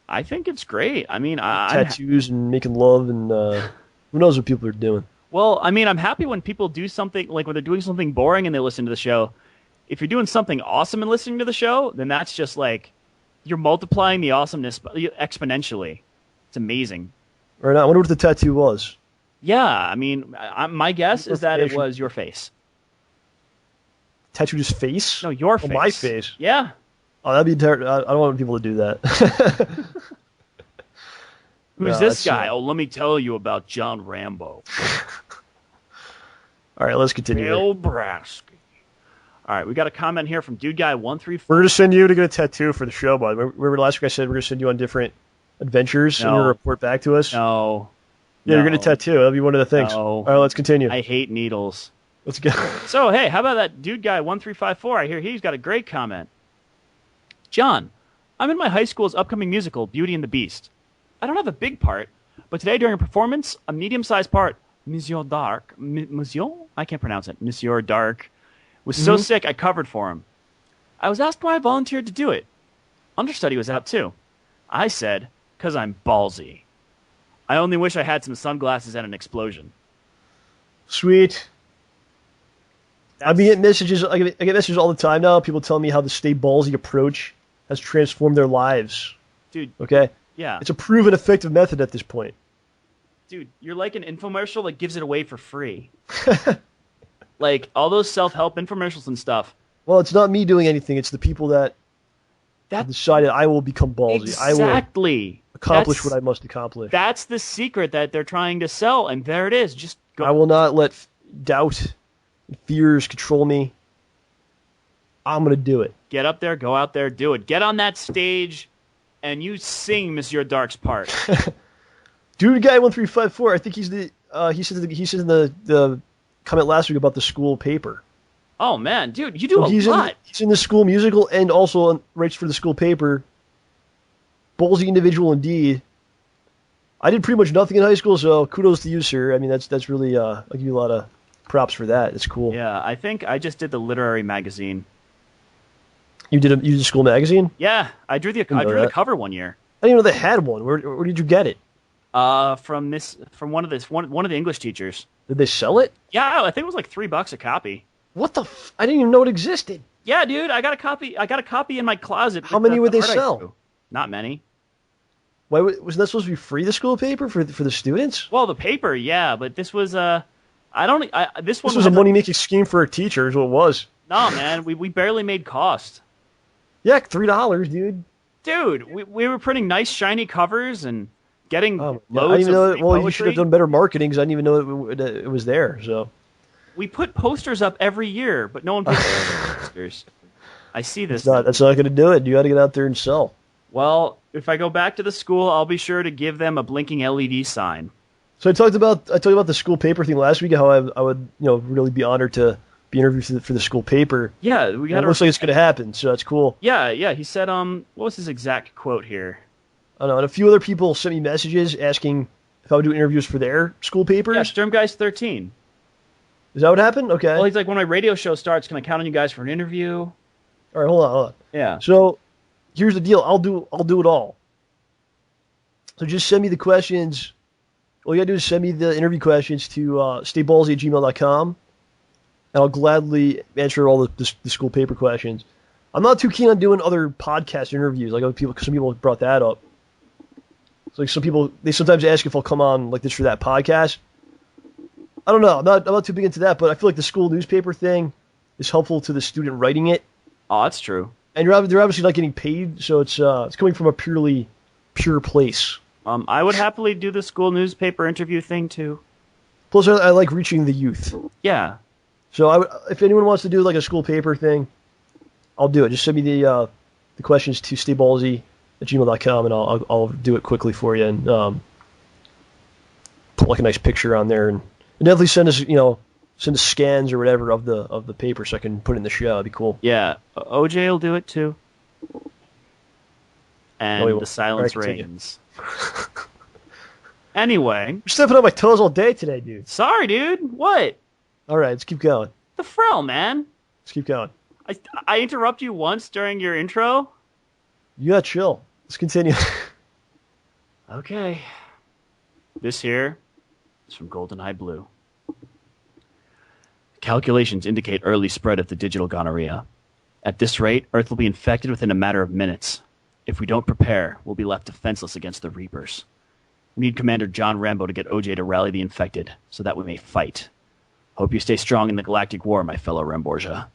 I think it's great. I mean, tattoos and making love, and who knows what people are doing. Well, I mean, I'm happy when people do something, like when they're doing something boring and they listen to the show. If you're doing something awesome and listening to the show, then that's just like you're multiplying the awesomeness exponentially. It's amazing. Or not? I wonder what the tattoo was. Yeah, I mean, my guess is that it was your face. Tattooed his face? No, your face. Oh, my face. Yeah. Oh, that'd be terrible. I don't want people to do that. Who's this guy? Oh, let me tell you about John Rambo. All right, let's continue. Bill Brasky. All right, we got a comment here from Dude Guy 134. We're going to send you to get a tattoo for the show, bud. Remember last week I said we're going to send you on different adventures and you're going to report back to us? No. Yeah, you're getting a tattoo. That'll be one of the things. No. All right, let's continue. I hate needles. Let's go. So, hey, how about that Dude Guy 1354? I hear he's got a great comment. John, I'm in my high school's upcoming musical, Beauty and the Beast. I don't have a big part, but today during a performance, a medium-sized part, Monsieur Dark, Monsieur? I can't pronounce it. Monsieur Dark was so sick I covered for him. I was asked why I volunteered to do it. Understudy was out too. I said, 'cause I'm ballsy. I only wish I had some sunglasses and an explosion. Sweet. I get messages. I get messages all the time now. People tell me how the StayBallsy approach has transformed their lives. Dude. Okay. Yeah. It's a proven effective method at this point. Dude, you're like an infomercial that gives it away for free. Like all those self-help infomercials and stuff. Well, it's not me doing anything. It's the people that have decided I will become ballsy. Exactly. I will accomplish what I must accomplish. That's the secret that they're trying to sell, and there it is. Just go. I will not let doubt and fears control me. I'm going to do it. Get up there, go out there, do it. Get on that stage, and you sing Monsieur Dark's part. Dude Guy 1354, I think he's the he said in the comment last week about the school paper. Oh man, dude, you do a lot. He's in the school musical and also writes for the school paper. Ballsy individual indeed. I did pretty much nothing in high school, so kudos to you, sir. I mean, that's really I'll give you a lot of props for that. It's cool. Yeah, I think I just did the literary magazine. You did a school magazine? Yeah, I drew the cover one year. I didn't even know they had one. Where did you get it? From one of the English teachers. Did they sell it? Yeah, I think it was like $3 a copy. What the? I didn't even know it existed. Yeah, dude, I got a copy in my closet. How many would they sell? Not many. Why wasn't that supposed to be free? The school paper for the students? Well, the paper, yeah, but this was this was a money making scheme for a teacher. Is what it was. No, man, we barely made cost. Yeah, $3, dude. Dude, we were printing nice shiny covers and getting loads I didn't know of poetry. You should have done better marketing because I didn't even know it was there. So we put posters up every year, but no one puts posters. I see this. That's not going to do it. You got to get out there and sell. Well, if I go back to the school, I'll be sure to give them a blinking LED sign. So I talked about the school paper thing last week. How I would really be honored to be interviewed for the school paper. Yeah, we got. It looks like it's going to happen, so that's cool. Yeah. He said, what was his exact quote here? I don't know. And a few other people sent me messages asking if I would do interviews for their school papers. Yeah, Sturmgeist 13. Is that what happened? Okay. Well, he's like, when my radio show starts, can I count on you guys for an interview? All right, hold on. Yeah. So here's the deal. I'll do it all. So just send me the questions. All you got to do is send me the interview questions to stayballsy@gmail.com. And I'll gladly answer all the school paper questions. I'm not too keen on doing other podcast interviews, like other people, because some people brought that up. So like some people, they sometimes ask if I'll come on like this or that podcast. I don't know. I'm not too big into that, but I feel like the school newspaper thing is helpful to the student writing it. Oh, that's true. And they're obviously not getting paid, so it's coming from a purely pure place. I would happily do the school newspaper interview thing too. Plus, I like reaching the youth. Yeah. So if anyone wants to do like a school paper thing, I'll do it. Just send me the questions to StayBallsy@gmail.com, and I'll do it quickly for you, and put like a nice picture on there, and definitely send us scans or whatever of the paper so I can put it in the show. That'd be cool. Yeah. OJ will do it too. And the silence reigns. Anyway. You're stepping on my toes all day today, dude. Sorry, dude. What? All right, let's keep going. The frill, man. Let's keep going. I interrupt you once during your intro? You gotta chill. Let's continue. Okay. This here is from GoldenEye Blue. Calculations indicate early spread of the digital gonorrhea. At this rate, Earth will be infected within a matter of minutes. If we don't prepare, we'll be left defenseless against the Reapers. We need Commander John Rambo to get OJ to rally the infected, so that we may fight. Hope you stay strong in the galactic war, my fellow Ramborgia.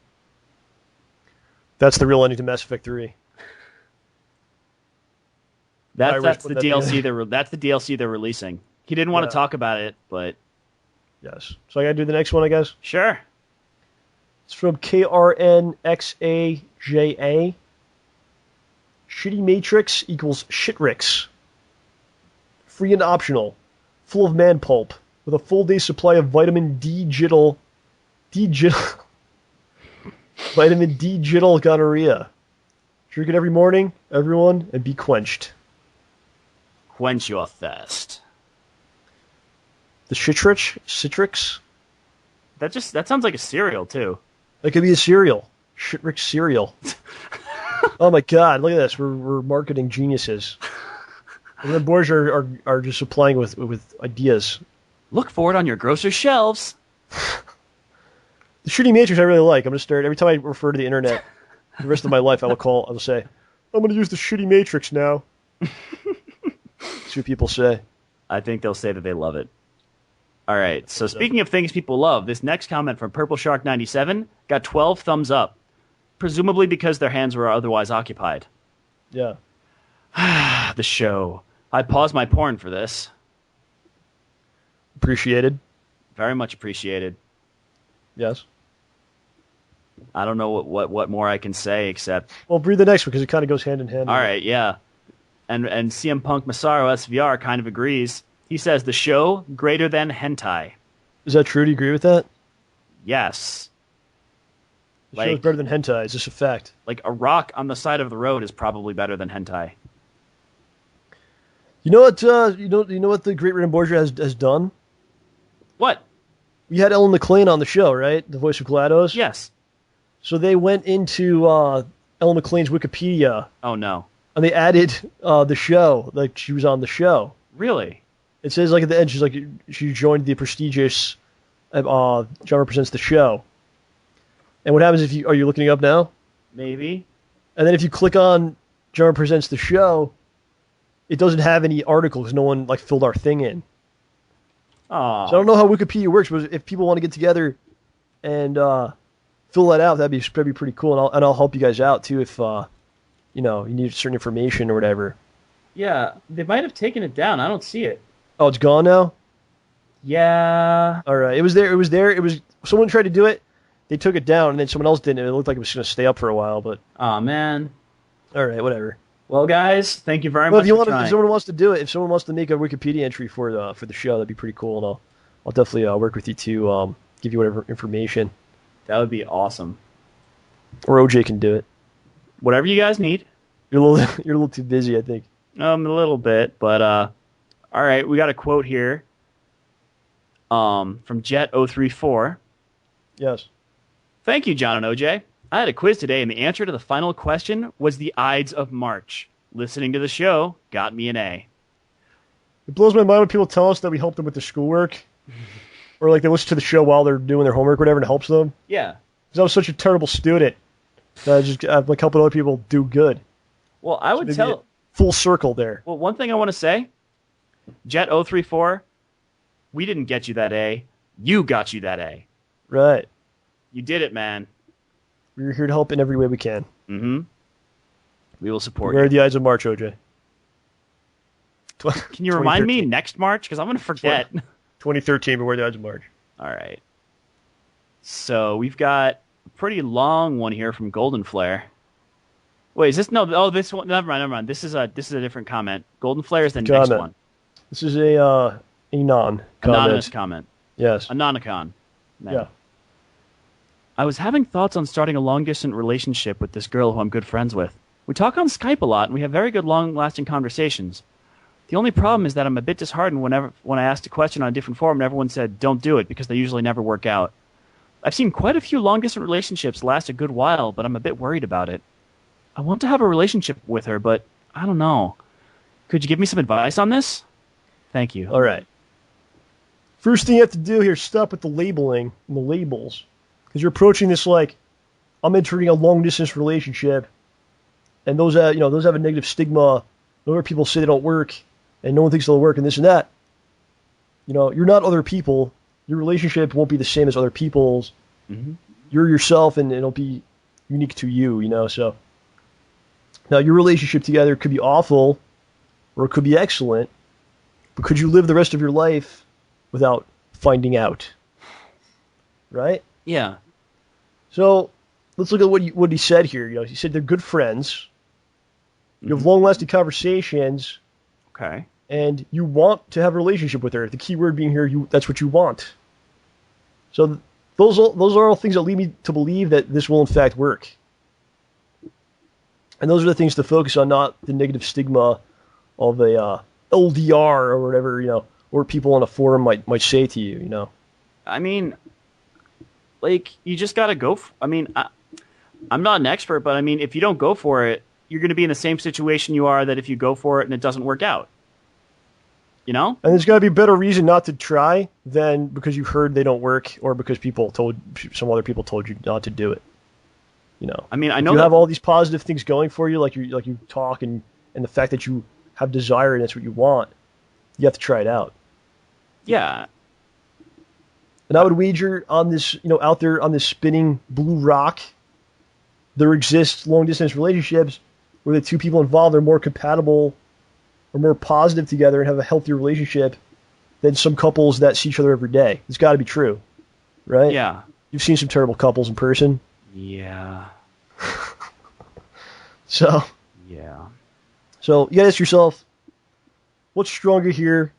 That's the real ending to Mass Effect 3. That's the DLC. That's the DLC they're releasing. He didn't want to talk about it, but yes. So I gotta do the next one, I guess. Sure. It's from KRNXAJA. Shitty Matrix equals Shitrix. Free and optional. Full of man pulp. With a full day supply of vitamin D-jittle. Vitamin D-jittle gonorrhea. Drink it every morning, everyone, and be quenched. Quench your thirst. The Shitrix? That sounds like a cereal, too. That could be a cereal. Shitrix cereal. Oh my god, look at this. We're marketing geniuses. And the boys are just supplying with ideas. Look for it on your grocer's shelves. The Shitty Matrix I really like. I'm going to start, every time I refer to the internet, the rest of my life, I will say, I'm going to use the Shitty Matrix now. See what people say. I think they'll say that they love it. All right, so speaking of things people love, this next comment from Purple Shark 97 got 12 thumbs up, presumably because their hands were otherwise occupied. Yeah. The show. I paused my porn for this. Appreciated. Very much appreciated. Yes. I don't know what more I can say except... Well, read the next one because it kind of goes hand in hand. All right, yeah. And CM Punk Masaru SVR kind of agrees. He says, the show greater than hentai. Is that true? Do you agree with that? Yes. The show's better than hentai. Is this a fact? Like a rock on the side of the road is probably better than hentai. You know what? You know what the Great Ramborgia has done? What? We had Ellen McLean on the show, right? The voice of GLaDOS? Yes. So they went into Ellen McLean's Wikipedia. Oh, no. And they added the show, like she was on the show. Really? It says like at the end, she joined the prestigious Genre Presents the show. And what happens are you looking it up now? Maybe. And then if you click on Genre Presents the show, it doesn't have any articles because no one filled our thing in. Aww. So I don't know how Wikipedia works, but if people want to get together and fill that out, that'd be pretty cool. And I'll help you guys out too if you need certain information or whatever. Yeah, they might have taken it down. I don't see it. Oh, it's gone now? Yeah. All right. It was there. Someone tried to do it. They took it down, and then someone else didn't. And it looked like it was going to stay up for a while, but... Aw, man. All right, whatever. Well, guys, thank you very much for trying. If someone wants to do it, if someone wants to make a Wikipedia entry for the show, that'd be pretty cool, and I'll definitely work with you to give you whatever information. That would be awesome. Or OJ can do it. Whatever you guys need. You're a little too busy, I think. A little bit, but all right, we got a quote here from Jet034. Yes. Thank you, John and OJ. I had a quiz today, and the answer to the final question was the Ides of March. Listening to the show got me an A. It blows my mind when people tell us that we help them with their schoolwork. Or they listen to the show while they're doing their homework or whatever, and it helps them. Yeah. Because I was such a terrible student. That I'm helping other people do good. Well, I would tell... Full circle there. Well, one thing I want to say, Jet034, we didn't get you that A. You got you that A. Right. You did it, man. We're here to help in every way we can. Mm-hmm. We will support Where you. are the Ides of March, OJ? Can you remind me next March? Because I'm going to forget. 2013, Beware the Ides of March. All right. So we've got a pretty long one here from Golden Flare. Wait, is this no? Oh, this one. Never mind. This is a different comment. Golden Flare is the next one. This is a anonymous comment. Yes. Anonicon. Yeah. I was having thoughts on starting a long-distance relationship with this girl who I'm good friends with. We talk on Skype a lot, and we have very good long-lasting conversations. The only problem is that I'm a bit disheartened when I asked a question on a different forum and everyone said, don't do it, because they usually never work out. I've seen quite a few long-distance relationships last a good while, but I'm a bit worried about it. I want to have a relationship with her, but I don't know. Could you give me some advice on this? Thank you. All right. First thing you have to do here is stop with the labeling and the labels. Because you're approaching this like, I'm entering a long-distance relationship, and those have a negative stigma. Other people say they don't work, and no one thinks they'll work, and this and that. You're not other people. Your relationship won't be the same as other people's. Mm-hmm. You're yourself, and it'll be unique to you, so... Now, your relationship together could be awful, or it could be excellent, but could you live the rest of your life without finding out? Right? Yeah. So, let's look at what he said here. He said they're good friends, you have long-lasting conversations, okay, and you want to have a relationship with her. The key word being here, that's what you want. So, those are all things that lead me to believe that this will, in fact, work. And those are the things to focus on, not the negative stigma of a LDR or whatever, or people on a forum might say to you, I mean, you just got to go. I'm not an expert, but if you don't go for it, you're going to be in the same situation you are that if you go for it and it doesn't work out. And there's got to be a better reason not to try than because you heard they don't work or because some other people told you not to do it. I know you have all these positive things going for you, like you talk and the fact that you have desire and that's what you want. You have to try it out. Yeah. And I would wager on this, out there on this spinning blue rock, there exists long distance relationships where the two people involved are more compatible or more positive together and have a healthier relationship than some couples that see each other every day. It's got to be true, right? Yeah. You've seen some terrible couples in person. Yeah. So you gotta ask yourself, what's stronger here?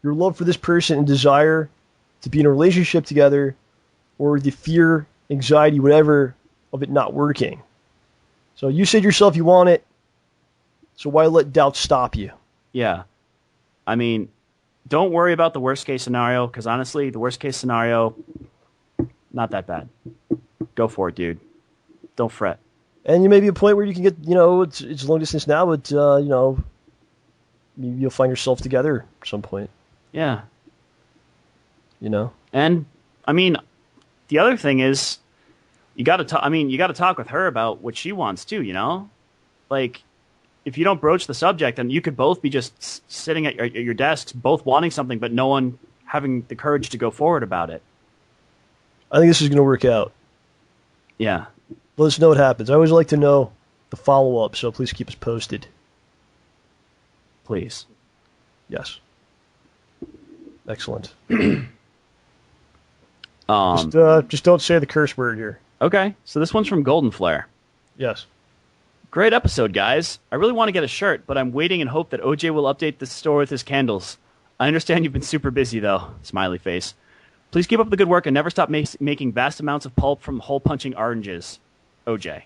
Your love for this person and desire to be in a relationship together, or the fear, anxiety, whatever, of it not working? So you said yourself you want it, so why let doubt stop you? Yeah. Don't worry about the worst case scenario, because honestly, the worst case scenario, not that bad. Go for it, dude. Don't fret. And you may be a point where you can get, it's long distance now, but, maybe you'll find yourself together at some point. Yeah. And, the other thing is, you got to talk with her about what she wants too, if you don't broach the subject, then you could both be just sitting at your desks, both wanting something, but no one having the courage to go forward about it. I think this is going to work out. Yeah. Let us know what happens. I always like to know the follow-up, so please keep us posted. Please. Yes. Excellent. Just don't say the curse word here. Okay, so this one's from Golden Flare. Yes. Great episode, guys. I really want to get a shirt, but I'm waiting and hope that OJ will update the store with his candles. I understand you've been super busy, though. Smiley face. Please keep up the good work and never stop making vast amounts of pulp from hole-punching oranges. OJ.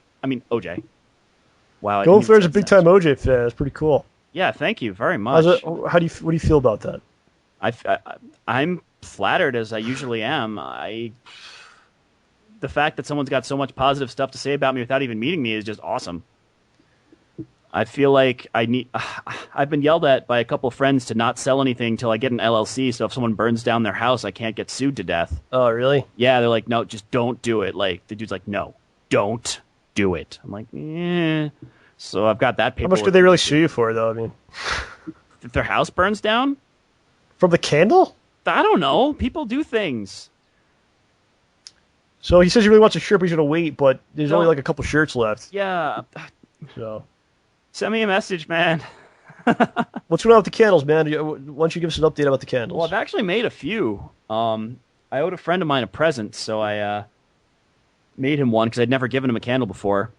Wow. Golden Flare's a big-time OJ fan. That's pretty cool. Yeah, thank you very much. What do you feel about that? I'm flattered, as I usually am. The fact that someone's got so much positive stuff to say about me without even meeting me is just awesome. I feel like I've been yelled at by a couple friends to not sell anything till I get an LLC, so if someone burns down their house, I can't get sued to death. Oh, really? Yeah, they're like, no, just don't do it. The dude's like, no, don't do it. I'm like, eh. So I've got that paperwork. How much could they really sue you for, though? If their house burns down? From the candle? I don't know. People do things. So he says he really wants a shirt, but he's going to wait, but there's only a couple shirts left. Yeah. So... Send me a message, man. What's going on with the candles, man? Why don't you give us an update about the candles? Well, I've actually made a few. I owed a friend of mine a present, so I made him one because I'd never given him a candle before.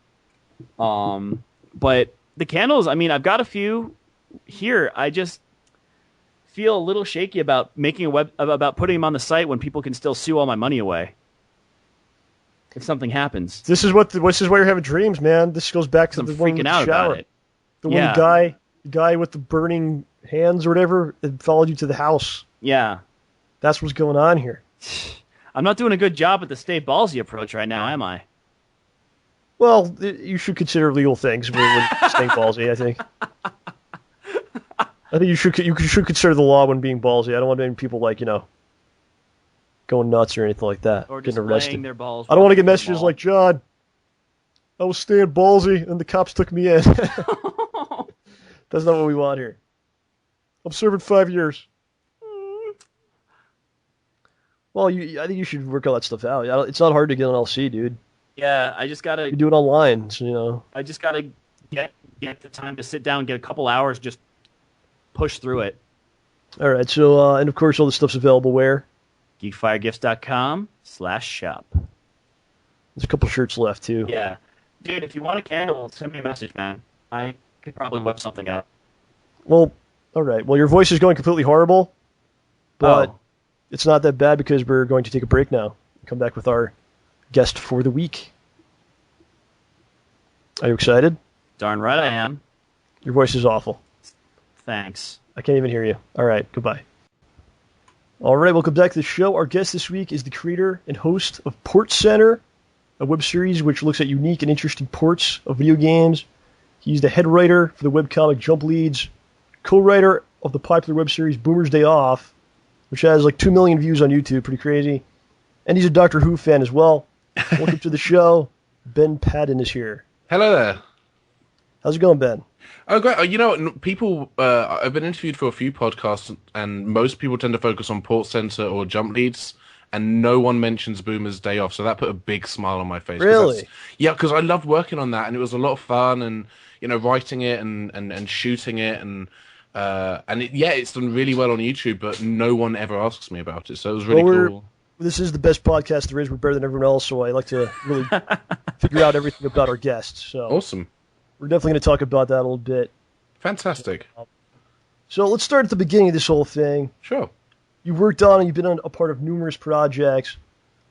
But the candles, I mean, I've got a few here. I just feel a little shaky about about putting them on the site when people can still sue all my money away if something happens. This is why you're having dreams, man. This goes back to I'm the one with freaking the out shower. about it. The one the guy with the burning hands or whatever that followed you to the house. Yeah. That's what's going on here. I'm not doing a good job at the stay-ballsy approach right now, am I? Well, you should consider legal things when staying ballsy, I think. I think you should consider the law when being ballsy. I don't want any people going nuts or anything like that. Or getting just arrested. laying their balls. I don't want to get messages like, John, I was staying ballsy and the cops took me in. That's not what we want here. I'm serving 5 years. Well, I think you should work all that stuff out. It's not hard to get on LC, dude. Yeah, I just gotta. You do it online, so, I just gotta get the time to sit down, get a couple hours, just push through it. All right, so and of course all this stuff's available where? GeekFireGifts.com/shop. There's a couple shirts left too. Yeah, dude, if you want a candle, send me a message, man. I could probably whip something out. Well, all right. Well, your voice is going completely horrible, but it's not that bad because we're going to take a break now. Come back with our guest for the week. Are you excited? Darn right I am. Your voice is awful. Thanks. I can't even hear you. All right, goodbye. All right, welcome back to the show. Our guest this week is the creator and host of PortsCenter, a web series which looks at unique and interesting ports of video games. He's the head writer for the webcomic Jump Leads, co-writer of the popular web series Boomer's Day Off, which has like 2 million views on YouTube, pretty crazy. And he's a Doctor Who fan as well. Welcome to the show. Ben Paddon is here. Hello there. How's it going, Ben? Oh, great. You know, people, I've been interviewed for a few podcasts, and most people tend to focus on PortsCenter or Jump Leads, and no one mentions Boomer's Day Off, so that put a big smile on my face. Really? Yeah, because I loved working on that, and it was a lot of fun, and, writing it and shooting it, and it's done really well on YouTube, but no one ever asks me about it, so it was really cool. This is the best podcast there is. We're better than everyone else, so I like to really figure out everything about our guests. So awesome. We're definitely going to talk about that a little bit. Fantastic. So let's start at the beginning of this whole thing. Sure. You worked on and you've been a part of numerous projects.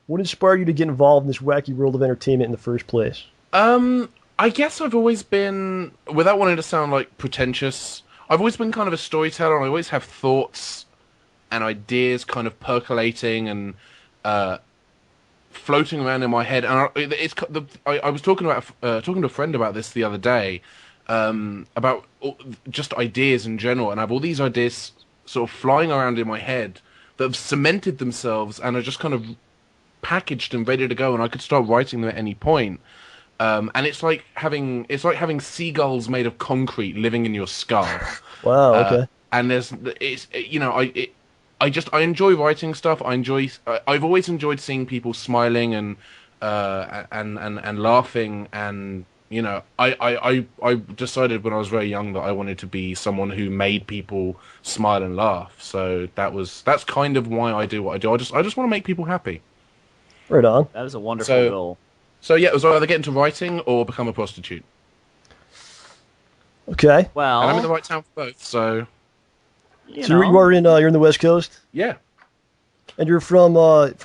What inspired you to get involved in this wacky world of entertainment in the first place? I guess I've always been, without wanting to sound like pretentious, I've always been kind of a storyteller, and I always have thoughts and ideas kind of percolating and floating around in my head. And I was talking to a friend about this the other day, about just ideas in general, and I have all these ideas sort of flying around in my head that have cemented themselves and are just kind of packaged and ready to go, and I could start writing them at any point. And it's like having seagulls made of concrete living in your skull. Wow. Okay. And I enjoy writing stuff. I've always enjoyed seeing people smiling and laughing, and I decided when I was very young that I wanted to be someone who made people smile and laugh. So that's kind of why I do what I do. I just want to make people happy. Right on. That is a wonderful goal. So yeah, it was either get into writing or become a prostitute. Okay. Well, and I'm in the right town for both. So you are you're in the West Coast. Yeah. And you're from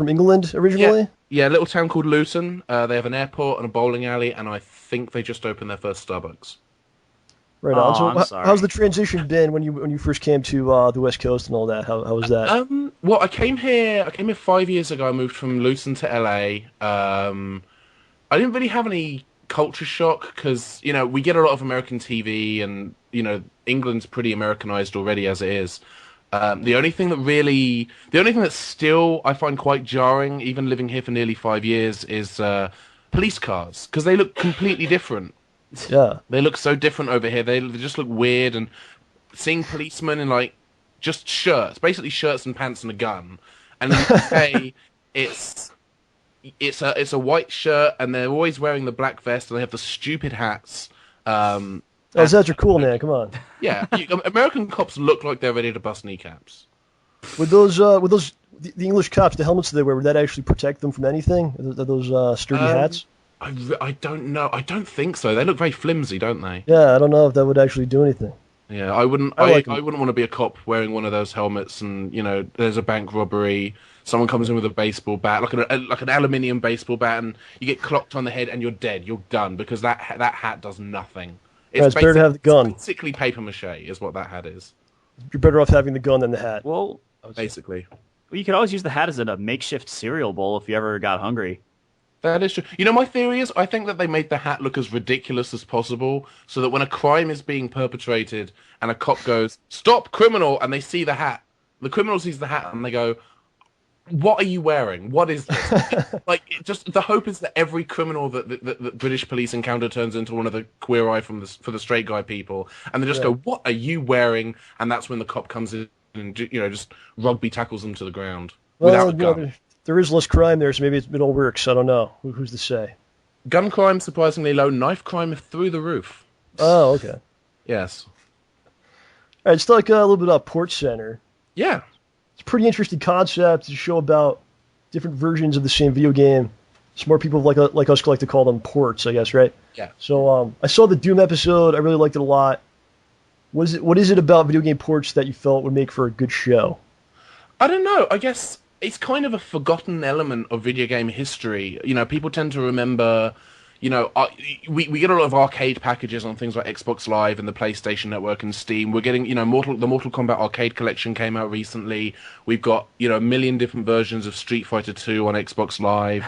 England originally? Yeah, a little town called Luton. They have an airport and a bowling alley, and I think they just opened their first Starbucks. Right on. So how's the transition been when you first came to the West Coast and all that? How was that? Well, I came here 5 years ago. I moved from Luton to LA. I didn't really have any culture shock because, we get a lot of American TV and, England's pretty Americanized already as it is. The only thing that still I find quite jarring, even living here for nearly 5 years, is police cars, because they look completely different. Yeah. They look so different over here. They just look weird, and seeing policemen in just shirts, basically shirts and pants and a gun. And in the UK, it's a white shirt, and they're always wearing the black vest, and they have the stupid hats. Those ads are cool, man. Come on. Yeah, American cops look like they're ready to bust kneecaps. Would those the English cops, the helmets they wear, would that actually protect them from anything? Are those sturdy hats? I don't know. I don't think so. They look very flimsy, don't they? Yeah, I don't know if that would actually do anything. Yeah, I wouldn't. I wouldn't want to be a cop wearing one of those helmets, and there's a bank robbery. Someone comes in with a baseball bat, like an aluminium baseball bat, and you get clocked on the head, and you're dead. You're done because that hat does nothing. It's better to have the gun. It's basically paper mache, is what that hat is. You're better off having the gun than the hat. Well, basically. Well, you could always use the hat as a makeshift cereal bowl if you ever got hungry. That is true. My theory is I think that they made the hat look as ridiculous as possible so that when a crime is being perpetrated and a cop goes, "Stop, criminal," and they see the hat, the criminal sees the hat and they go, "What are you wearing? What is this?" Just the hope is that every criminal that British police encounter turns into one of the queer eye for the straight guy people, and they just go, "What are you wearing?" And that's when the cop comes in and just rugby tackles them to the ground without a gun. There is less crime there, so maybe it all works. I don't know. Who's to say? Gun crime surprisingly low. Knife crime through the roof. Oh, okay. Yes. All right, let's talk a little bit about PortsCenter. Yeah. It's a pretty interesting concept to show about different versions of the same video game. Smart people like us like to call them ports, I guess, right? Yeah. So I saw the Doom episode. I really liked it a lot. What is it about video game ports that you felt would make for a good show? I don't know. I guess it's kind of a forgotten element of video game history. People tend to remember, we get a lot of arcade packages on things like Xbox Live and the PlayStation Network and Steam. We're getting, the Mortal Kombat arcade collection came out recently. We've got, a million different versions of Street Fighter 2 on Xbox Live.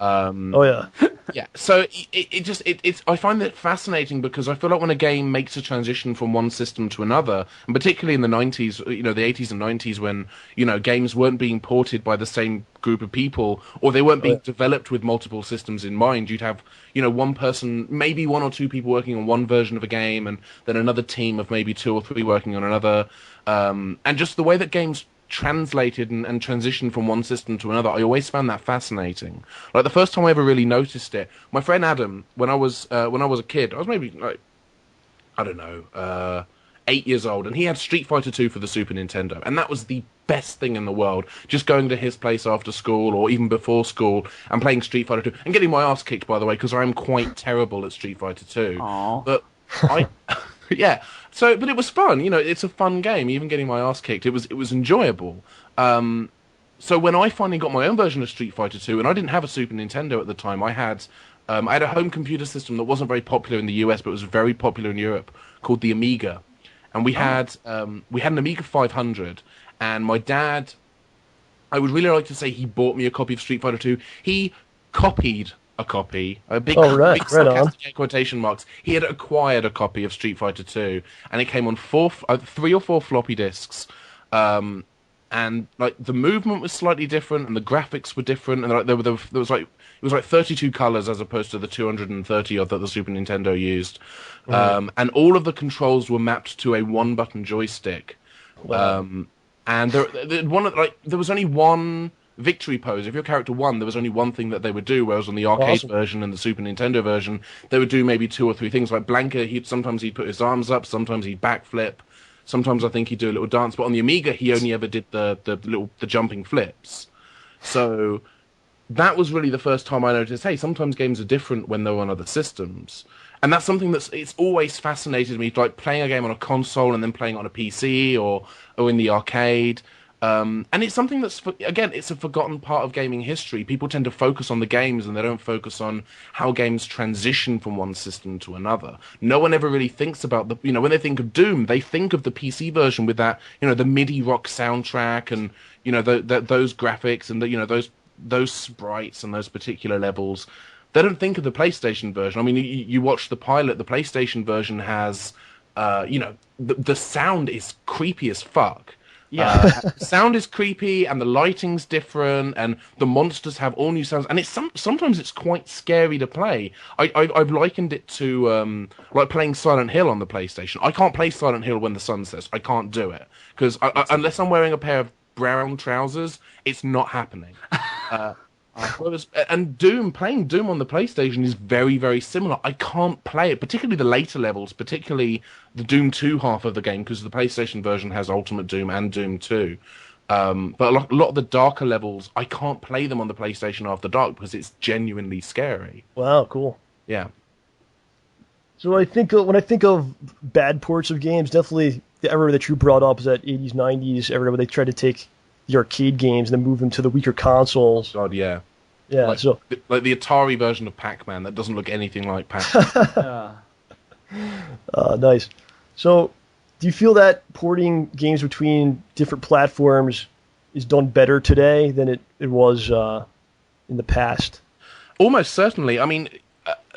Oh yeah. Yeah. So it's I find it fascinating because I feel like when a game makes a transition from one system to another, and particularly in the 90s, the 80s and 90s when, games weren't being ported by the same group of people or they weren't being developed with multiple systems in mind, you'd have, one person, maybe one or two people working on one version of a game and then another team of maybe two or three working on another. And just the way that games translated and transitioned from one system to another, I always found that fascinating. Like the first time I ever really noticed it, my friend Adam, when I was a kid, I was maybe like, I don't know, 8 years old, and he had Street Fighter 2 for the Super Nintendo, and that was the best thing in the world. Just going to his place after school or even before school and playing Street Fighter 2 and getting my ass kicked, by the way, because I'm quite terrible at Street Fighter 2. Aww. But yeah. So, but it was fun. It's a fun game. Even getting my ass kicked, it was enjoyable. So when I finally got my own version of Street Fighter 2, and I didn't have a Super Nintendo at the time, I had a home computer system that wasn't very popular in the US, but was very popular in Europe, called the Amiga, and we had an Amiga 500. And my dad, I would really like to say he bought me a copy of Street Fighter 2. He copied a copy, big sarcastic quotation marks. He had acquired a copy of Street Fighter 2, and it came on 3 or 4 floppy disks. And like the movement was slightly different, and the graphics were different, and it was like 32 colors as opposed to the 230 odd that the Super Nintendo used. And all of the controls were mapped to a 1-button joystick. Wow. And there was only one victory pose. If your character won, there was only one thing that they would do, whereas on the arcade version and the Super Nintendo version, they would do maybe 2 or 3 things. Like Blanka, sometimes he'd put his arms up, sometimes he'd backflip, sometimes I think he'd do a little dance, but on the Amiga, he only ever did the jumping flips. So that was really the first time I noticed, hey, sometimes games are different when they're on other systems. And that's something it's always fascinated me, like playing a game on a console and then playing it on a PC or in the arcade. And it's something that's, again, it's a forgotten part of gaming history. People tend to focus on the games and they don't focus on how games transition from one system to another. No one ever really thinks about when they think of Doom, they think of the PC version with that, the MIDI rock soundtrack and, those graphics and, those sprites and those particular levels. They don't think of the PlayStation version. I mean, you watch the pilot, the PlayStation version has, the sound is creepy as fuck. Yeah, sound is creepy, and the lighting's different, and the monsters have all new sounds, and sometimes it's quite scary to play. I've likened it to like playing Silent Hill on the PlayStation. I can't play Silent Hill when the sun sets. I can't do it because unless I'm wearing a pair of brown trousers, it's not happening. And playing Doom on the PlayStation is very, very similar. I can't play it, particularly the later levels, particularly the Doom 2 half of the game, because the PlayStation version has Ultimate Doom and Doom 2. But a lot of the darker levels, I can't play them on the PlayStation After Dark because it's genuinely scary. Wow, cool. Yeah. So when I think of bad ports of games, definitely the era that you brought up is that 80s, 90s era where they tried to take the arcade games and then move them to the weaker consoles. God, yeah. Yeah, like the Atari version of Pac-Man that doesn't look anything like Pac-Man. Nice. So, do you feel that porting games between different platforms is done better today than it was in the past? Almost certainly. I mean,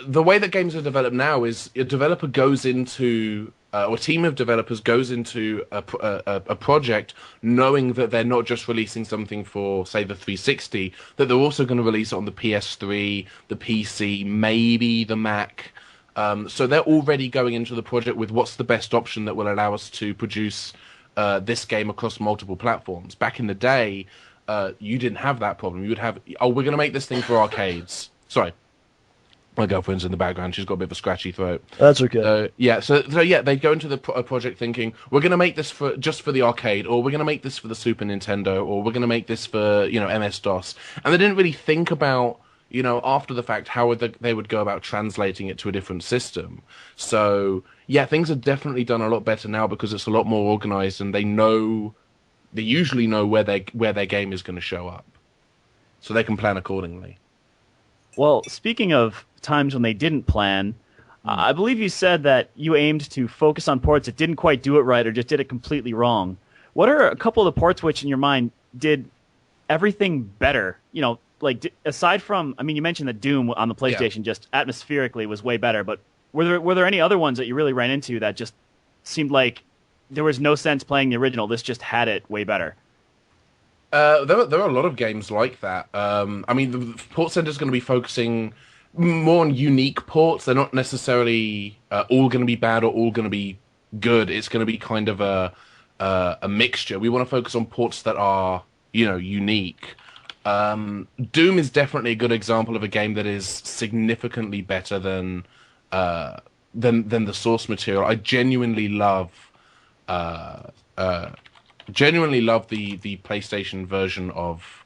the way that games are developed now is a developer goes into, or a team of developers goes into a project knowing that they're not just releasing something for, say, the 360, that they're also going to release it on the PS3, the PC, maybe the Mac. So they're already going into the project with what's the best option that will allow us to produce this game across multiple platforms. Back in the day, you didn't have that problem. You would have, we're going to make this thing for arcades. Sorry. My girlfriend's in the background. She's got a bit of a scratchy throat. That's okay. So they go into the project thinking, we're going to make this just for the arcade, or we're going to make this for the Super Nintendo, or we're going to make this for, MS-DOS. And they didn't really think about, after the fact, how they would go about translating it to a different system. So, yeah, things are definitely done a lot better now because it's a lot more organized, and they usually know where their game is going to show up. So they can plan accordingly. Well, speaking of times when they didn't plan, I believe you said that you aimed to focus on ports that didn't quite do it right or just did it completely wrong. What are a couple of the ports which, in your mind, did everything better? Aside from, you mentioned that Doom on the PlayStation just atmospherically was way better, but were there any other ones that you really ran into that just seemed like there was no sense playing the original? This just had it way better. There are a lot of games like that. The PortsCenter is going to be focusing more on unique ports. They're not necessarily all going to be bad or all going to be good. It's going to be kind of a mixture. We want to focus on ports that are, unique. Doom is definitely a good example of a game that is significantly better than the source material. I genuinely love the PlayStation version of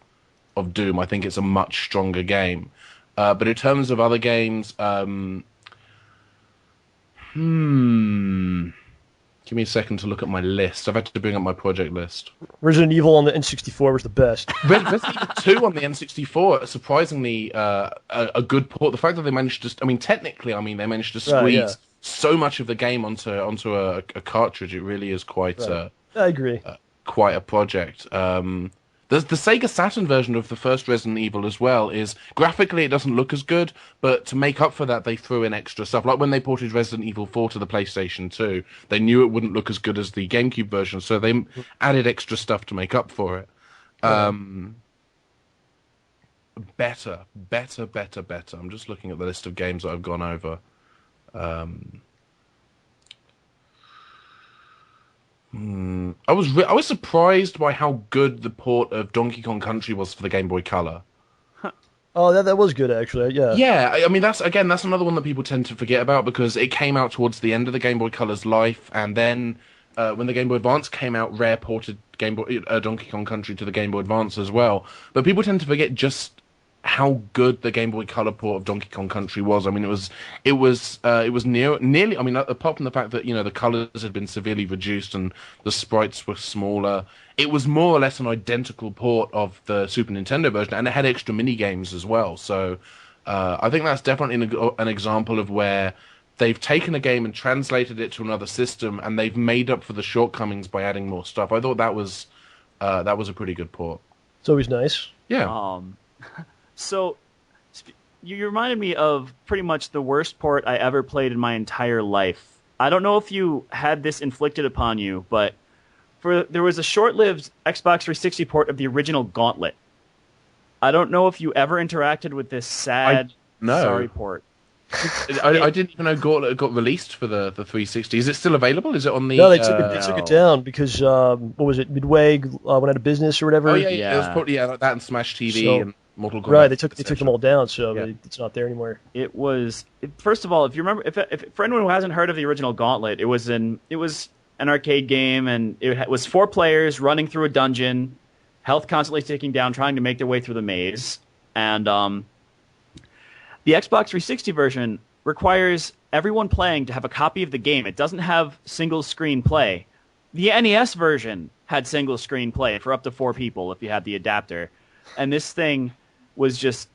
Doom. I think it's a much stronger game. But in terms of other games, give me a second to look at my list. I've had to bring up my project list. Resident Evil on the N64 was the best. Resident Evil 2 on the N64, surprisingly, a good port. The fact that they managed to, technically, they managed to squeeze so much of the game onto a cartridge. It really is quite. Right. I agree. Quite a project. The Sega Saturn version of the first Resident Evil as well is, graphically it doesn't look as good, but to make up for that they threw in extra stuff. Like when they ported Resident Evil 4 to the PlayStation 2, they knew it wouldn't look as good as the GameCube version, so they added extra stuff to make up for it. Better. I'm just looking at the list of games that I've gone over. I was surprised by how good the port of Donkey Kong Country was for the Game Boy Color. Oh, that was good actually. Yeah. Yeah, that's another one that people tend to forget about because it came out towards the end of the Game Boy Color's life, and then when the Game Boy Advance came out, Rare ported Donkey Kong Country to the Game Boy Advance as well. But people tend to forget just how good the Game Boy Color port of Donkey Kong Country was. It was nearly. Apart from the fact that the colors had been severely reduced and the sprites were smaller, it was more or less an identical port of the Super Nintendo version, and it had extra mini games as well. So I think that's definitely an example of where they've taken a game and translated it to another system, and they've made up for the shortcomings by adding more stuff. I thought that was a pretty good port. It's always nice. Yeah. So, you reminded me of pretty much the worst port I ever played in my entire life. I don't know if you had this inflicted upon you, but there was a short-lived Xbox 360 port of the original Gauntlet. I don't know if you ever interacted with this sorry port. I didn't even know Gauntlet got released for the 360. Is it still available? Is it on the... No, they took it down because, what was it, Midway went out of business or whatever? Oh, yeah. It was probably like that and Smash TV. Mortal Kombat. Right, they took them all down, so Yeah. it's not there anymore. First of all, if you remember, if for anyone who hasn't heard of the original Gauntlet, it was an arcade game, and it was 4 players running through a dungeon, health constantly ticking down, trying to make their way through the maze. And the Xbox 360 version requires everyone playing to have a copy of the game. It doesn't have single screen play. The NES version had single screen play for up to 4 people if you had the adapter. And this thing was just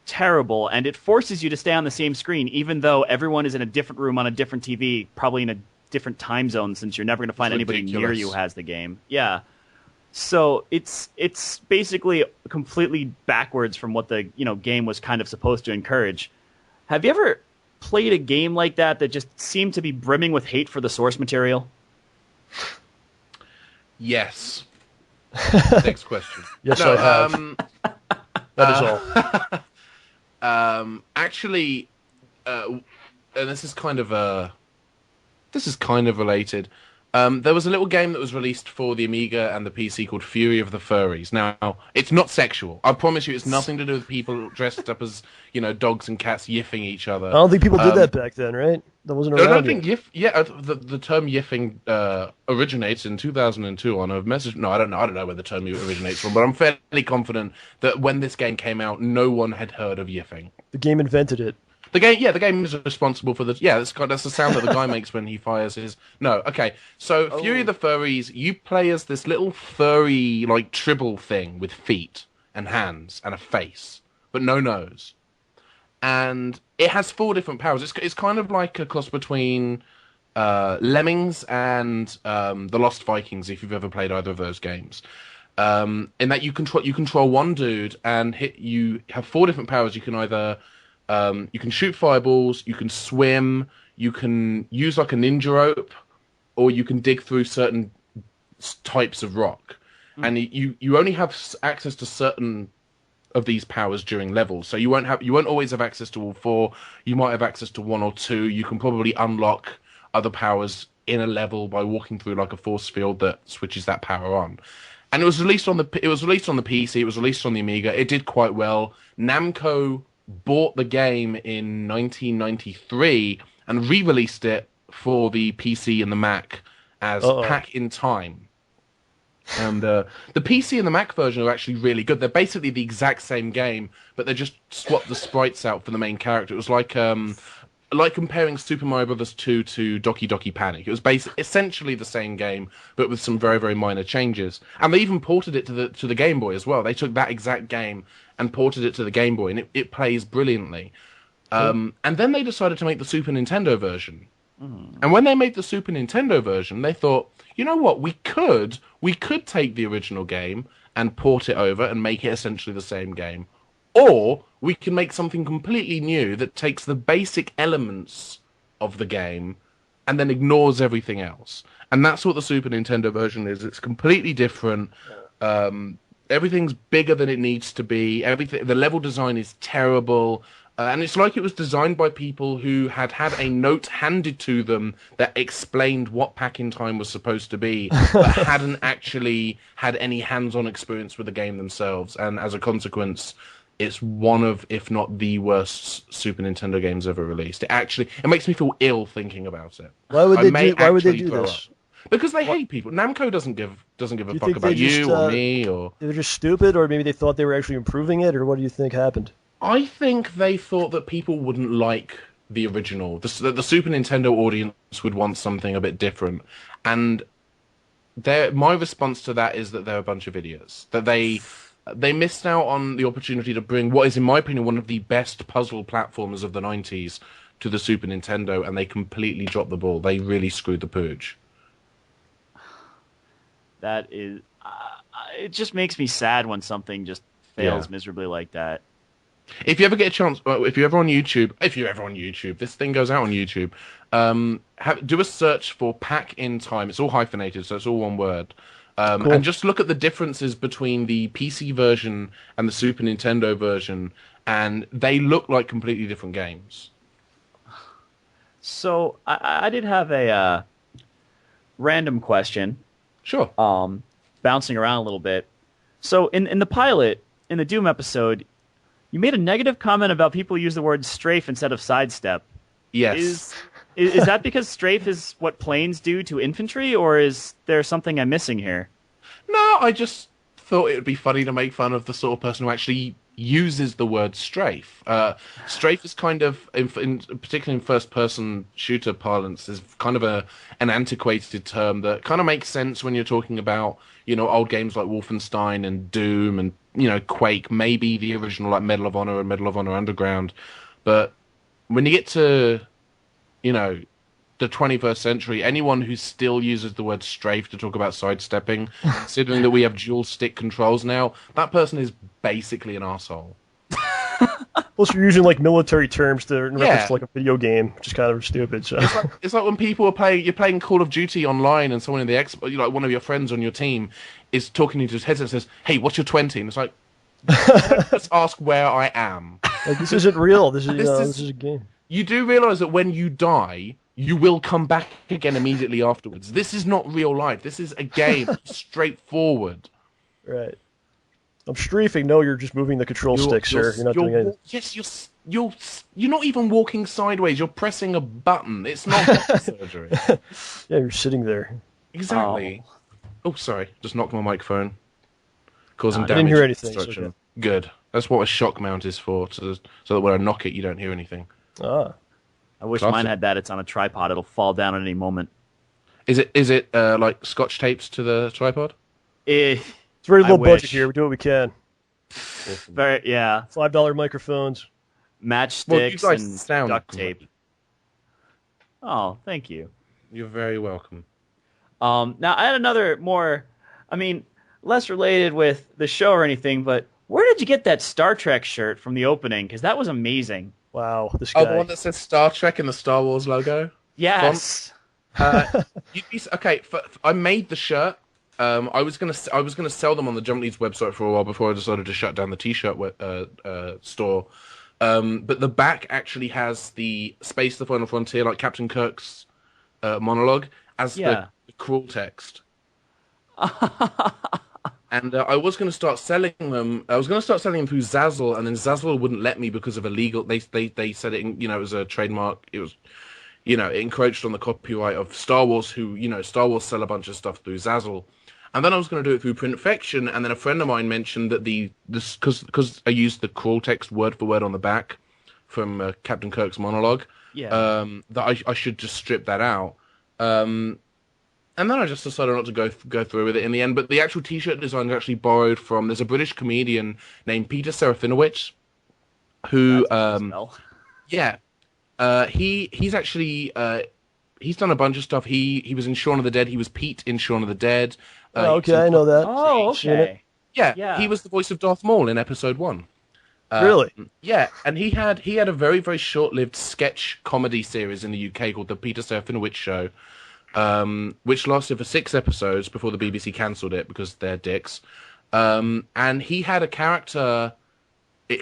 terrible, and it forces you to stay on the same screen, even though everyone is in a different room on a different TV, probably in a different time zone, since you're never going to find anybody near you who has the game. Yeah. So it's basically completely backwards from what the game was kind of supposed to encourage. Have you ever played a game like that just seemed to be brimming with hate for the source material? Yes. Next question. Yes, I have. That is all. Actually, and this is kind of related. There was a little game that was released for the Amiga and the PC called Fury of the Furries. Now, it's not sexual. I promise you, it's nothing to do with people dressed up as, dogs and cats yiffing each other. I don't think people did that back then, right? That wasn't around. I don't think yiff. Yeah, the term yiffing originates in 2002 on a message. No, I don't know where the term originates from, but I'm fairly confident that when this game came out, no one had heard of yiffing. The game invented it. The game is responsible for the. Yeah, that's the sound that the guy makes when he fires his. No, okay. So Fury of the Furries, you play as this little furry tribble thing with feet and hands and a face, but no nose, and it has 4 different powers. It's kind of like a cross between Lemmings and the Lost Vikings, if you've ever played either of those games. In that you control one dude and you have 4 different powers. You can either you can shoot fireballs, you can swim, you can use like a ninja rope, or you can dig through certain types of rock. And you only have access to certain of these powers during levels. So you won't always have access to all 4. You might have access to 1 or 2. You can probably unlock other powers in a level by walking through like a force field that switches that power on. And it was released on the PC, it was released on the Amiga. It did quite well. Namco bought the game in 1993 and re-released it for the PC and the Mac as Pack in Time. And the PC and the Mac version are actually really good. They're basically the exact same game, but they just swapped the sprites out for the main character. It was like comparing Super Mario Bros. 2 to Doki Doki Panic. It was essentially the same game, but with some very, very minor changes. And they even ported it to the Game Boy as well. They took that exact game and ported it to the Game Boy, and it plays brilliantly. And then they decided to make the Super Nintendo version. And when they made the Super Nintendo version, they thought, you know what, we could take the original game and port it over and make it essentially the same game. Or we can make something completely new that takes the basic elements of the game and then ignores everything else. And that's what the Super Nintendo version is. It's completely different. Everything's bigger than it needs to be. The level design is terrible. And it's like it was designed by people who had a note handed to them that explained what Pack in Time was supposed to be, but hadn't actually had any hands-on experience with the game themselves. And as a consequence, it's one of, if not the worst Super Nintendo games ever released. It makes me feel ill thinking about it. Why would they do this? Because they hate people. Namco doesn't give a fuck about you or me or. They were just stupid, or maybe they thought they were actually improving it, or what do you think happened? I think they thought that people wouldn't like the original. The Super Nintendo audience would want something a bit different, and my response to that is that they're a bunch of idiots. That they missed out on the opportunity to bring what is, in my opinion, one of the best puzzle platformers of the 90s to the Super Nintendo, and they completely dropped the ball. They really screwed the pooch. That is, it just makes me sad when something just fails miserably like that. If you ever get a chance, if you're ever on YouTube, this thing goes out on YouTube. Do a search for Pack in Time. It's all hyphenated, so it's all one word. Cool. And just look at the differences between the PC version and the Super Nintendo version, and they look like completely different games. So I did have a random question. Sure. Bouncing around a little bit. So in the pilot, in the Doom episode, You made a negative comment about people use the word strafe instead of sidestep. Yes. Is that because strafe is what planes do to infantry, or is there something I'm missing here? No, I just thought it would be funny to make fun of the sort of person who actually uses the word strafe. Strafe is kind of, particularly in first-person shooter parlance, is kind of an antiquated term that kind of makes sense when you're talking about, old games like Wolfenstein and Doom and, Quake, maybe the original like Medal of Honor and Medal of Honor Underground. But when you get to, the 21st century, anyone who still uses the word strafe to talk about sidestepping, considering that we have dual stick controls now, that person is basically an arsehole. Plus, you're using like military terms to in reference to like a video game, which is kind of stupid. So it's like when people are playing, you're playing Call of Duty online, and someone in the like one of your friends on your team is talking into his headset and says, "Hey, what's your 20?" And it's like, let's ask where I am. Like, this isn't real. This is a game. You do realize that when you die, you will come back again immediately afterwards. This is not real life. This is a game. Straightforward. Right. I'm strafing. No, you're just moving the control stick, sir. You're not doing anything. Yes, you're not even walking sideways. You're pressing a button. It's not surgery. Yeah, you're sitting there. Exactly. Oh, sorry. Just knocked my microphone. Causing damage. I didn't hear anything. Okay. Good. That's what a shock mount is for, so that when I knock it, you don't hear anything. Ah. I wish mine had that. It's on a tripod. It'll fall down at any moment. Is it like scotch tapes to the tripod? It's very low budget here. We do what we can. Very, yeah. $5 microphones. Matchsticks and duct tape. Oh, thank you. You're very welcome. Now, I had another less related with the show or anything, but where did you get that Star Trek shirt from the opening? Because that was amazing. Wow, this guy. Oh, the one that says Star Trek in the Star Wars logo? Yes. Okay, I made the shirt. I was gonna sell them on the Jump Leads website for a while before I decided to shut down the T-shirt store. But the back actually has the Space the Final Frontier, like Captain Kirk's monologue, as the crawl text. And I was going to start selling them. I was going to start selling them through Zazzle, and then Zazzle wouldn't let me because of illegal. They said it. It was a trademark. It was, it encroached on the copyright of Star Wars. Star Wars sell a bunch of stuff through Zazzle, and then I was going to do it through Printfection. And then a friend of mine mentioned that because I used the crawl text word for word on the back from Captain Kirk's monologue. Yeah. That I should just strip that out. And then I just decided not to go through with it in the end. But the actual T-shirt design is actually borrowed from. There's a British comedian named Peter Serafinowicz, who he's actually he's done a bunch of stuff. He was in Shaun of the Dead. He was Pete in Shaun of the Dead. Okay, I know that. Oh, okay. Yeah, he was the voice of Darth Maul in Episode 1. Really? Yeah, and he had a very, very short-lived sketch comedy series in the UK called The Peter Serafinowicz Show. Which lasted for 6 episodes before the BBC cancelled it because they're dicks. And he had a character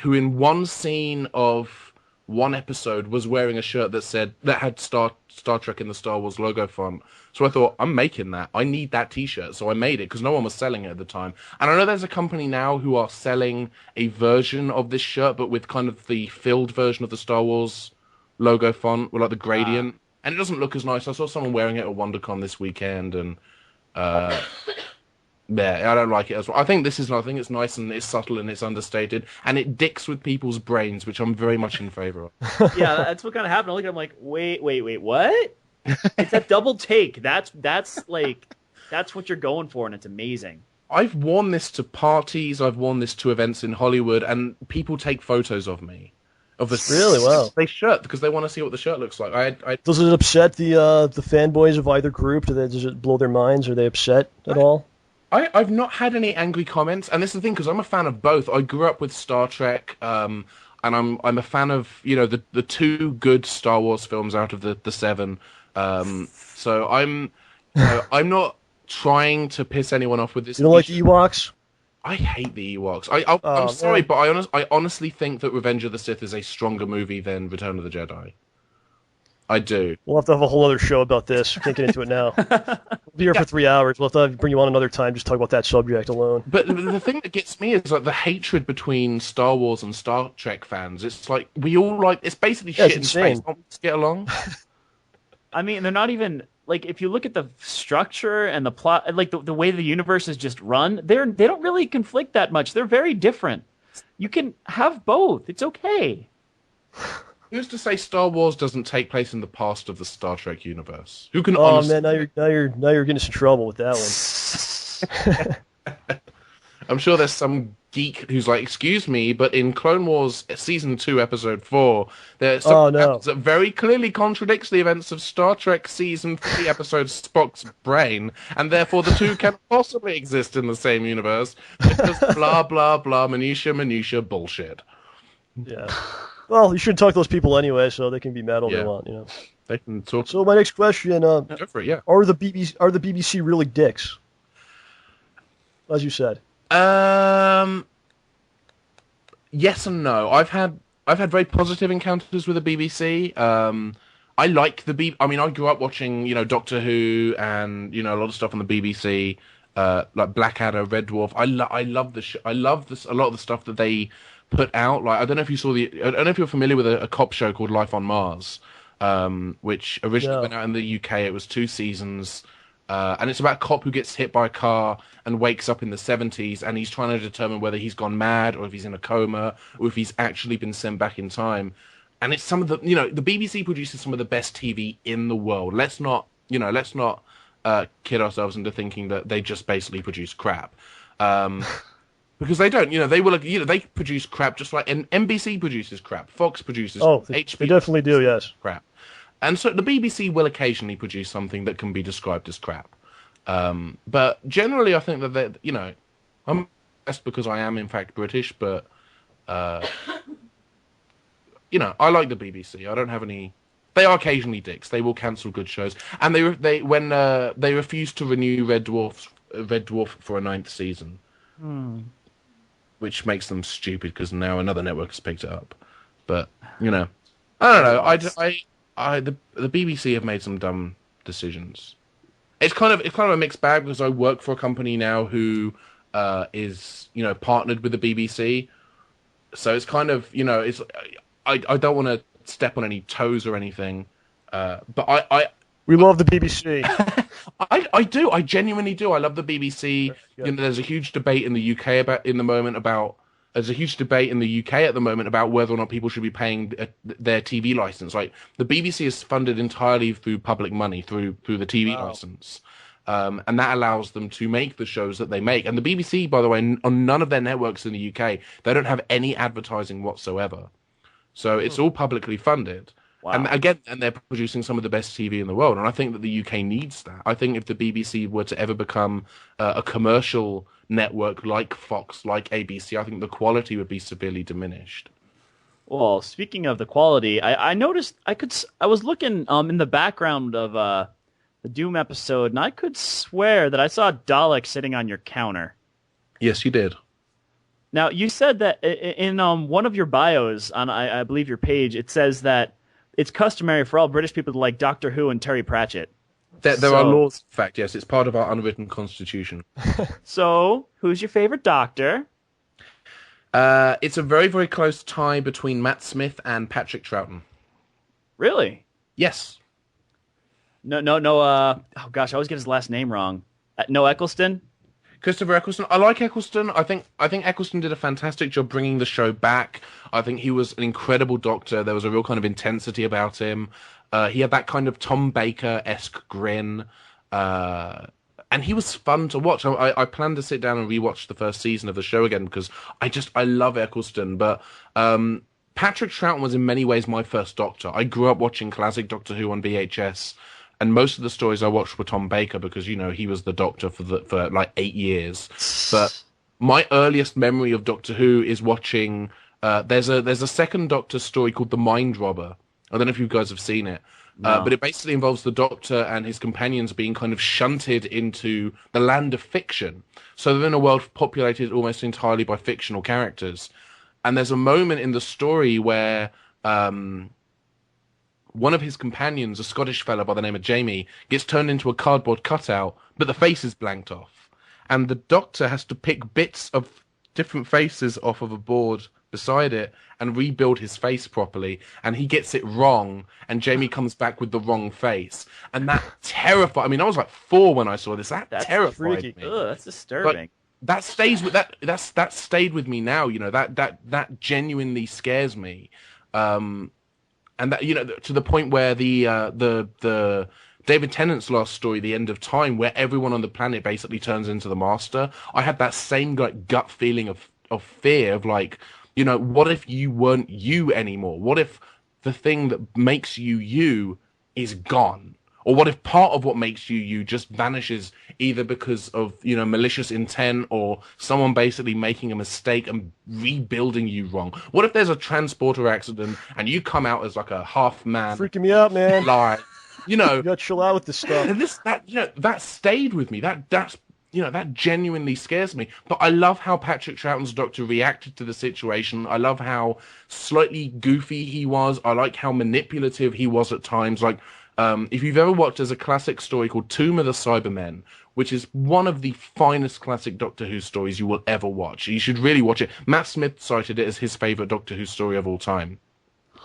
who in one scene of one episode was wearing a shirt that had Star Trek in the Star Wars logo font. So I thought, I'm making that. I need that T-shirt. So I made it because no one was selling it at the time. And I know there's a company now who are selling a version of this shirt, but with kind of the filled version of the Star Wars logo font, with like the gradient. And it doesn't look as nice. I saw someone wearing it at WonderCon this weekend, and I don't like it as well. I think it's nice and it's subtle and it's understated, and it dicks with people's brains, which I'm very much in favor of. Yeah, that's what kind of happened. I look at it, I'm like, wait, what? It's a double take. That's what you're going for, and it's amazing. I've worn this to parties. I've worn this to events in Hollywood, and people take photos of me. Of this really well, they shirt because they want to see what the shirt looks like. Does it upset the fanboys of either group? Does it blow their minds? Are they upset at all? I've not had any angry comments, and this is the thing because I'm a fan of both. I grew up with Star Trek, and I'm a fan of the 2 good Star Wars films out of the 7. So I'm not trying to piss anyone off with this. You don't like the Ewoks? I hate the Ewoks. I'm sorry, but I honestly think that Revenge of the Sith is a stronger movie than Return of the Jedi. I do. We'll have to have a whole other show about this. Can't get into it now. We'll be here for 3 hours. We'll have to bring you on another time, just talk about that subject alone. But the thing that gets me is like the hatred between Star Wars and Star Trek fans. It's like we all like. It's basically shit in space. Don't we just get along? I mean, they're not even like if you look at the structure and the plot, like the way the universe is just run, they don't really conflict that much. They're very different. You can have both. It's okay. Who's to say Star Wars doesn't take place in the past of the Star Trek universe? Who can Oh honestly... man, now you're getting us in trouble with that one. I'm sure there's some geek who's like, excuse me, but in Clone Wars Season 2, Episode 4, there's something that happens that very clearly contradicts the events of Star Trek Season 3, Episode Spock's Brain, and therefore the two cannot possibly exist in the same universe, because blah, blah, blah, minutia, bullshit. Yeah. Well, you shouldn't talk to those people anyway, so they can be mad all they want, you know. They can talk. So my next question, Go for it, yeah. are the BBC really dicks? As you said. Yes and no. I've had very positive encounters with the BBC. I like the I mean, I grew up watching, you know, Doctor Who and, you know, a lot of stuff on the BBC, like Blackadder, Red Dwarf. I love I love this a lot of the stuff that they put out. Like I don't know if you're familiar with a cop show called Life on Mars, which originally went out in the UK. It was 2 seasons. And it's about a cop who gets hit by a car and wakes up in the 70s, and he's trying to determine whether he's gone mad or if he's in a coma or if he's actually been sent back in time. And it's some of the, you know, the BBC produces some of the best TV in the world. Let's not kid ourselves into thinking that they just basically produce crap. Because they don't, you know, they produce crap just like NBC produces crap, Fox produces HBO they definitely do, yes. Crap. And so the BBC will occasionally produce something that can be described as crap. But generally, I think that, you know, I'm biased because I am, in fact, British, but, you know, I like the BBC. I don't have any... They are occasionally dicks. They will cancel good shows. And when they refused to renew Red Dwarf for a 9th season, which makes them stupid because now another network has picked it up. But, you know, I don't know. The BBC have made some dumb decisions. It's kind of a mixed bag because I work for a company now who is, you know, partnered with the BBC. So it's kind of, you know, I don't want to step on any toes or anything. But we love the BBC. I do. I genuinely do. I love the BBC. Yeah. You know, there's a huge debate in the UK There's a huge debate in the UK at the moment about whether or not people should be paying their TV license. Like the BBC is funded entirely through public money, through the TV license, and that allows them to make the shows that they make. And the BBC, by the way, on none of their networks in the UK, they don't have any advertising whatsoever. So it's all publicly funded. Wow. And they're producing some of the best TV in the world. And I think that the UK needs that. I think if the BBC were to ever become a commercial network like Fox, like ABC, I think the quality would be severely diminished. Well, speaking of the quality, I noticed I was looking in the background of the Doom episode, and I could swear that I saw Dalek sitting on your counter. Yes, you did. Now, you said that in one of your bios on, I believe, your page, it says that it's customary for all British people to like Doctor Who and Terry Pratchett. There are laws, in fact, yes. It's part of our unwritten constitution. So, who's your favorite Doctor? It's a very, very close tie between Matt Smith and Patrick Troughton. Really? Yes. No, oh gosh, I always get his last name wrong. No Eccleston? Christopher Eccleston. I like Eccleston. I think Eccleston did a fantastic job bringing the show back. I think he was an incredible Doctor. There was a real kind of intensity about him. He had that kind of Tom Baker-esque grin. And he was fun to watch. I plan to sit down and rewatch the first season of the show again because I love Eccleston. But Patrick Troughton was in many ways my first Doctor. I grew up watching classic Doctor Who on VHS. And most of the stories I watched were Tom Baker because, you know, he was the Doctor for like 8 years. But my earliest memory of Doctor Who is watching. There's a second Doctor story called The Mind Robber. I don't know if you guys have seen it. No. But it basically involves the Doctor and his companions being kind of shunted into the land of fiction. So they're in a world populated almost entirely by fictional characters. And there's a moment in the story where one of his companions, a Scottish fella by the name of Jamie, gets turned into a cardboard cutout, but the face is blanked off. And the Doctor has to pick bits of different faces off of a board beside it and rebuild his face properly. And he gets it wrong, and Jamie comes back with the wrong face. And that terrified... I mean, I was like 4 when I saw this. That's terrified freaky. me. Ugh, that's disturbing. Like, that stays with that stayed with me now. You know, that genuinely scares me. And that, you know, to the point where the David Tennant's last story, The End of Time, where everyone on the planet basically turns into the Master, I had that same like gut feeling of fear of like, you know, what if you weren't you anymore? What if the thing that makes you you is gone? Or what if part of what makes you you just vanishes either because of, you know, malicious intent or someone basically making a mistake and rebuilding you wrong? What if there's a transporter accident and you come out as like a half man? Freaking me out, man. Lie. You know, You gotta chill out with this stuff. and that stayed with me. That genuinely scares me. But I love how Patrick Troughton's Doctor reacted to the situation. I love how slightly goofy he was. I like how manipulative he was at times. Like, if you've ever watched, there's a classic story called Tomb of the Cybermen, which is one of the finest classic Doctor Who stories you will ever watch. You should really watch it. Matt Smith cited it as his favorite Doctor Who story of all time.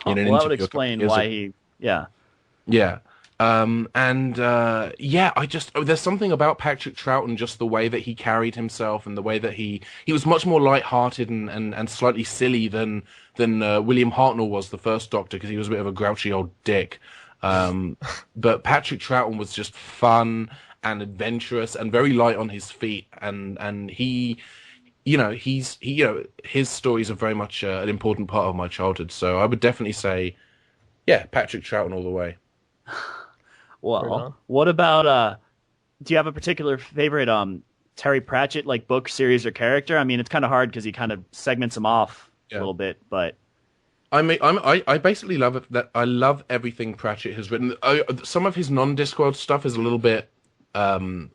Well, that would explain why he... Yeah. Yeah. There's something about Patrick Troughton, just the way that he carried himself and the way that he was much more light-hearted and slightly silly than William Hartnell was, the first Doctor, because he was a bit of a grouchy old dick. But Patrick Troughton was just fun and adventurous and very light on his feet, and he, you know, his stories are very much an important part of my childhood. So I would definitely say, yeah, Patrick Troughton all the way. Well, what about, do you have a particular favorite Terry Pratchett, like, book, series, or character? I mean, it's kind of hard because he kind of segments them off a little bit, but... I basically love it, that I love everything Pratchett has written. Some of his non-Discworld stuff is a little bit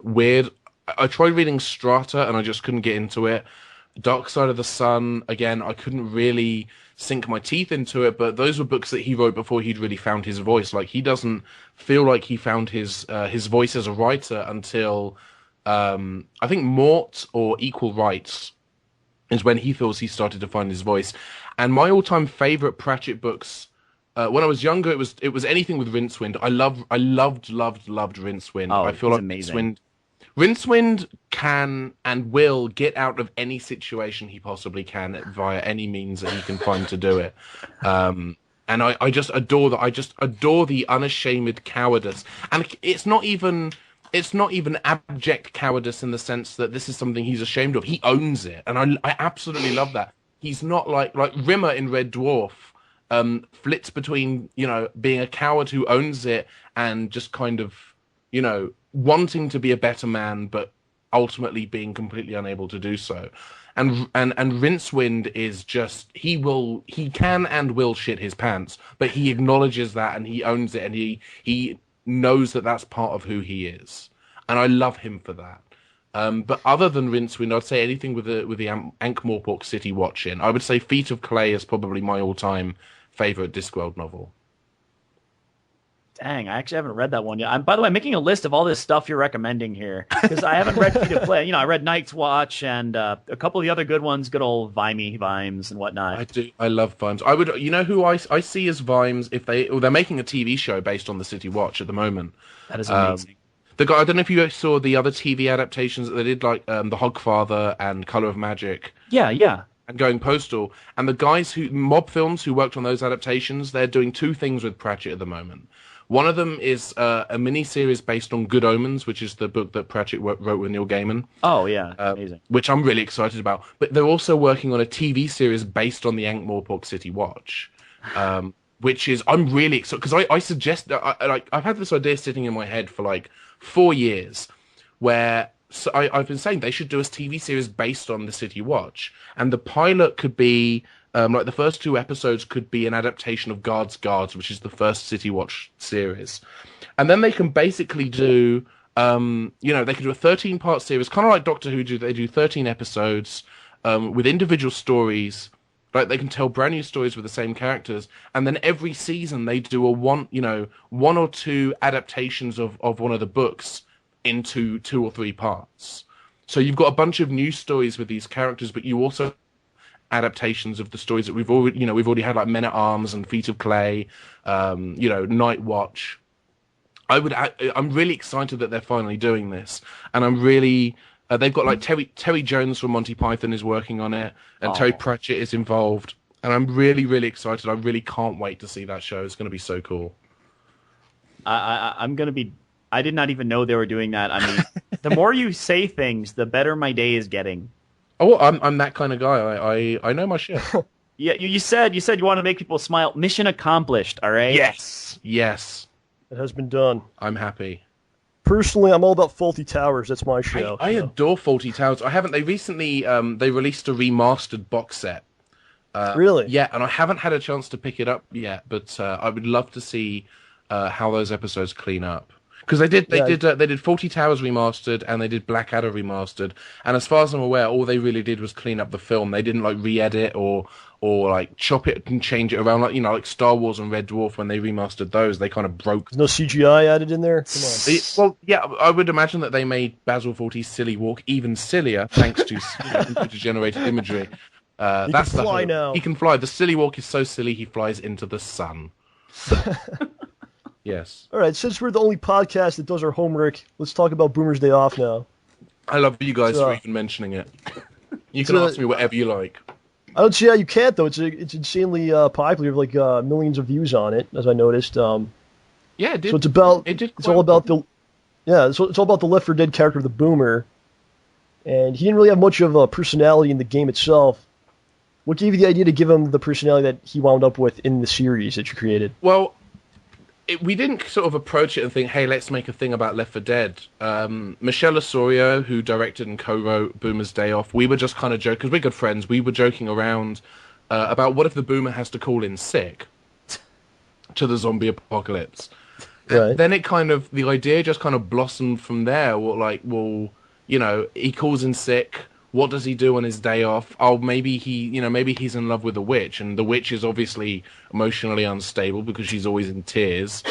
weird. I tried reading Strata, and I just couldn't get into it. Dark Side of the Sun, again, I couldn't really sink my teeth into it, but those were books that he wrote before he'd really found his voice. Like, he doesn't feel like he found his voice as a writer until, I think, Mort or Equal Rights is when he feels he started to find his voice. And my all-time favorite Pratchett books, when I was younger, it was anything with Rincewind. I loved Rincewind. Oh, I feel like amazing. Rincewind can and will get out of any situation he possibly can via any means that he can find to do it. And I just adore that. I just adore the unashamed cowardice. And it's not even abject cowardice in the sense that this is something he's ashamed of. He owns it, and I absolutely love that. He's not like Rimmer in Red Dwarf, flits between, you know, being a coward who owns it and just kind of, you know, wanting to be a better man, but ultimately being completely unable to do so. And Rincewind is just, he can and will shit his pants, but he acknowledges that and he owns it, and he knows that that's part of who he is. And I love him for that. But other than Rincewind, I'd say anything with the Ankh-Morpork City watch in. I would say Feet of Clay is probably my all-time favorite Discworld novel. Dang, I actually haven't read that one yet. By the way, I'm making a list of all this stuff you're recommending here, because I haven't read Feet of Clay. You know, I read Night's Watch and a couple of the other good ones, good old Vimes and whatnot. I do. I love Vimes. I would, you know, who I see as Vimes if they're making a TV show based on the City Watch at the moment. That is amazing. The guy, I don't know if you saw the other TV adaptations that they did, like The Hogfather and Color of Magic. Yeah. And Going Postal. And the guys Mob Films who worked on those adaptations, they're doing two things with Pratchett at the moment. One of them is a mini-series based on Good Omens, which is the book that Pratchett wrote with Neil Gaiman. Oh, yeah. Amazing. Which I'm really excited about. But they're also working on a TV series based on the Ankh-Morpork City Watch. Which is, I'm really excited, because I suggest, I've had this idea sitting in my head for like 4 years, where I've been saying they should do a TV series based on the City Watch, and the pilot could be, like the first 2 episodes could be an adaptation of Guards, which is the first City Watch series, and then they can basically do, you know, they could do a 13-part series, kind of like Doctor Who do. They do 13 episodes with individual stories. Like, they can tell brand new stories with the same characters, and then every season they do one or two adaptations of one of the books into 2 or 3 parts. So you've got a bunch of new stories with these characters, but you also adaptations of the stories that we've already had, like Men at Arms and Feet of Clay, Night Watch. I'm really excited that they're finally doing this, and I'm really. They've got like Terry Jones from Monty Python is working on it, and Terry Pratchett is involved, and I'm really, really excited. I really can't wait to see that show. It's going to be so cool. I'm going to be. I did not even know they were doing that. I mean, the more you say things, the better my day is getting. Oh, I'm that kind of guy. I know my shit. Yeah, you said you want to make people smile. Mission accomplished. All right. Yes. It has been done. I'm happy. Personally, I'm all about Faulty Towers. That's my show. I adore Faulty Towers. They recently they released a remastered box set. Really? Yeah, and I haven't had a chance to pick it up yet, but I would love to see how those episodes clean up. Because they did Faulty Towers remastered, and they did Blackadder remastered, and as far as I'm aware, all they really did was clean up the film. They didn't like re-edit or like chop it and change it around, like Star Wars and Red Dwarf when they remastered those. They kind of broke. There's no CGI added in there. Come on. Well, yeah, I would imagine that they made Basil Fawlty's silly walk even sillier thanks to computer-generated imagery. He can fly now. He can fly. The silly walk is so silly he flies into the sun. Yes. All right, since we're the only podcast that does our homework, let's talk about Boomer's Day Off now. I love you guys for even mentioning it. You can ask me whatever you like. I don't see how you can't, though. It's insanely popular, like millions of views on it, as I noticed. Yeah, it did. So it's about It's all about the Left 4 Dead character of the Boomer, and he didn't really have much of a personality in the game itself. What gave you the idea to give him the personality that he wound up with in the series that you created? Well, we didn't sort of approach it and think, hey, let's make a thing about Left 4 Dead. Michelle Osorio, who directed and co-wrote Boomer's Day Off, we were just kind of joking, because we're good friends, we were joking around about what if the Boomer has to call in sick to the zombie apocalypse. Right. And then the idea just kind of blossomed from there. He calls in sick. What does he do on his day off? Oh, maybe he's in love with the witch, and the witch is obviously emotionally unstable because she's always in tears.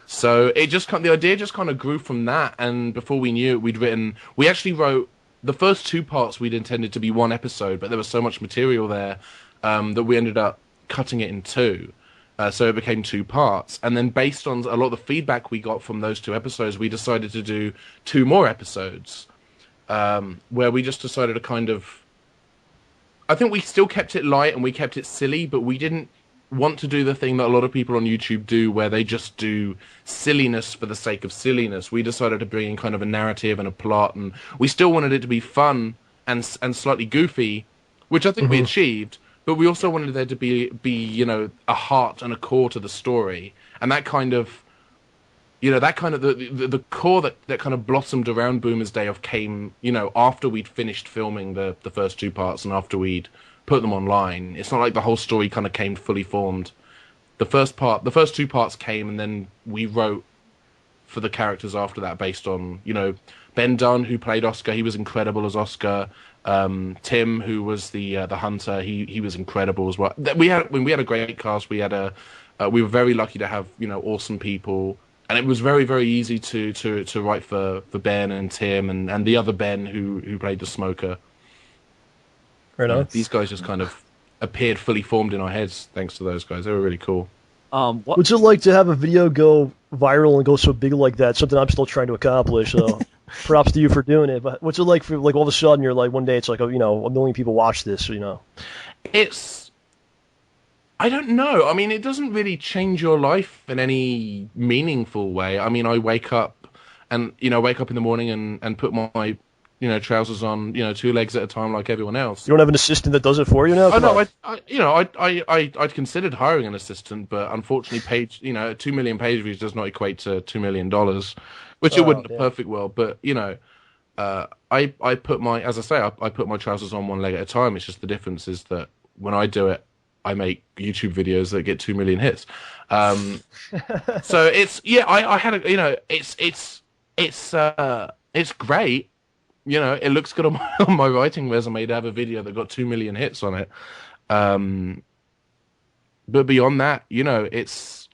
So the idea just kind of grew from that, and before we knew it, we actually wrote the first 2 parts we'd intended to be 1 episode, but there was so much material there that we ended up cutting it in 2. So it became 2 parts, and then based on a lot of the feedback we got from those 2 episodes, we decided to do 2 more episodes. Where we just decided to I think we still kept it light and we kept it silly, but we didn't want to do the thing that a lot of people on YouTube do, where they just do silliness for the sake of silliness. We decided to bring in kind of a narrative and a plot, and we still wanted it to be fun and slightly goofy, which I think we achieved, but we also wanted there to be a heart and a core to the story, and that kind of the core that kind of blossomed around Boomer's Day Off came, after we'd finished filming the first 2 parts and after we'd put them online. It's not like the whole story kind of came fully formed. The first 2 parts came, and then we wrote for the characters after that based on, Ben Dunn, who played Oscar. He was incredible as Oscar. Tim, who was the hunter, he was incredible as well. We had a great cast. We were very lucky to have, awesome people. And it was very, very easy to write for Ben and Tim and the other Ben who played the smoker. Right on. These guys just kind of appeared fully formed in our heads thanks to those guys. They were really cool. What's it like to have a video go viral and go so big like that? Something I'm still trying to accomplish. So props to you for doing it. But what's it like for all of a sudden you're like one day it's like a million people watch this. I don't know. I mean, it doesn't really change your life in any meaningful way. I mean, I wake up in the morning and put my, trousers on, 2 legs at a time like everyone else. You don't have an assistant that does it for you now? Oh, no, I'd considered hiring an assistant, but unfortunately 2 million page views does not equate to $2 million, which it wouldn't in a perfect world. But, I put my trousers on 1 leg at a time. It's just the difference is that when I do it, I make YouTube videos that get 2 million hits. So I had it's great. It looks good on my writing resume to have a video that got 2 million hits on it. But beyond that, you know, it's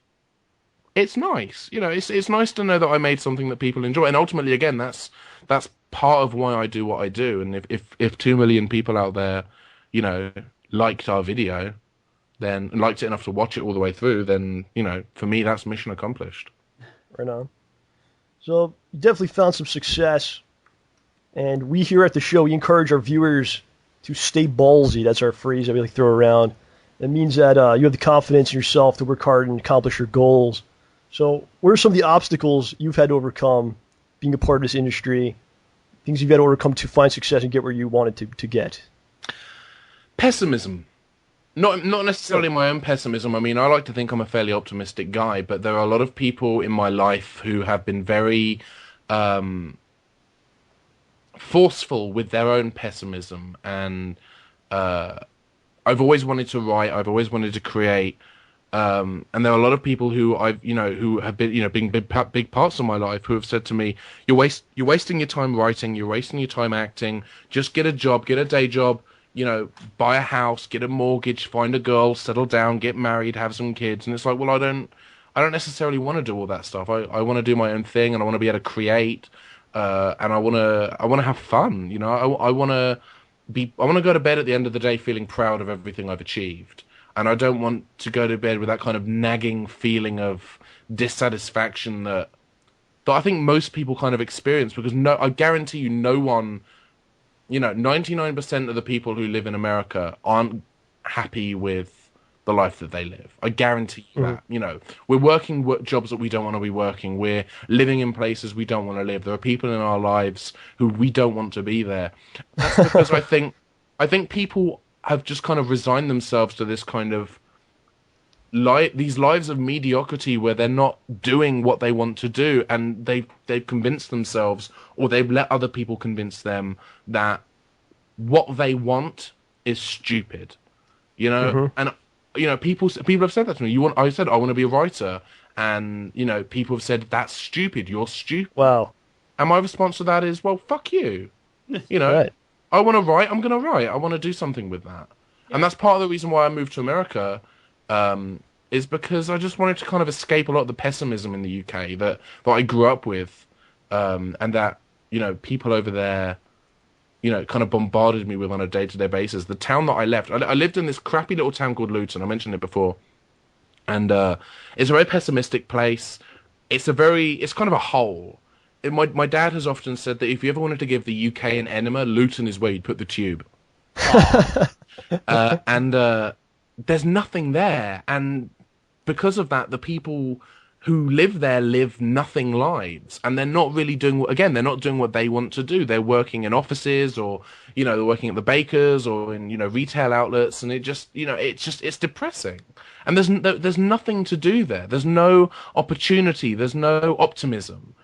nice. You know, it's nice to know that I made something that people enjoy. And ultimately, again, that's part of why I do what I do. And if 2 million people out there, you know, liked our video, then liked it enough to watch it all the way through, then, you know, for me, that's mission accomplished. Right on. So you definitely found some success. And we here at the show, we encourage our viewers to stay ballsy. That's our phrase that we like to throw around. It means that you have the confidence in yourself to work hard and accomplish your goals. So what are some of the obstacles you've had to overcome being a part of this industry, things you've had to overcome to find success and get where you wanted to get? Pessimism. Not necessarily my own pessimism. I mean, I like to think I'm a fairly optimistic guy, but there are a lot of people in my life who have been very forceful with their own pessimism. And I've always wanted to write. I've always wanted to create. And there are a lot of people who who have been, being big parts of my life, who have said to me, you're wasting your time writing, you're wasting your time acting, just get a job, get a day job, buy a house, get a mortgage, find a girl, settle down, get married, have some kids. And it's like, well, I don't necessarily want to do all that stuff. I want to do my own thing, and I want to be able to create, and I want to have fun. I want to go to bed at the end of the day feeling proud of everything I've achieved. And I don't want to go to bed with that kind of nagging feeling of dissatisfaction that I think most people kind of experience, because I guarantee you no one, 99% of the people who live in America aren't happy with the life that they live. I guarantee you that. We're working jobs that we don't want to be working. We're living in places we don't want to live. There are people in our lives who we don't want to be there. That's because I think people have just kind of resigned themselves to this kind of these lives of mediocrity where they're not doing what they want to do, and they've convinced themselves, or they've let other people convince them, that what they want is stupid. And people have said that to me. I said I want to be a writer, and people have said that's stupid. You're stupid. Wow. And my response to that is, well, fuck you. Right. I want to write, I'm going to write. I want to do something with that. Yeah. And that's part of the reason why I moved to America, is because I just wanted to kind of escape a lot of the pessimism in the UK that I grew up with, and that, people over there, kind of bombarded me with on a day-to-day basis. The town that I left, I lived in this crappy little town called Luton. I mentioned it before. And it's a very pessimistic place. It's kind of a hole. My dad has often said that if you ever wanted to give the UK an enema, Luton is where you'd put the tube. And there's nothing there. And because of that, the people who live there live nothing lives. And they're not really they're not doing what they want to do. They're working in offices, or, they're working at the bakers, or in, retail outlets. And it's depressing. And there's nothing to do there. There's no opportunity. There's no optimism.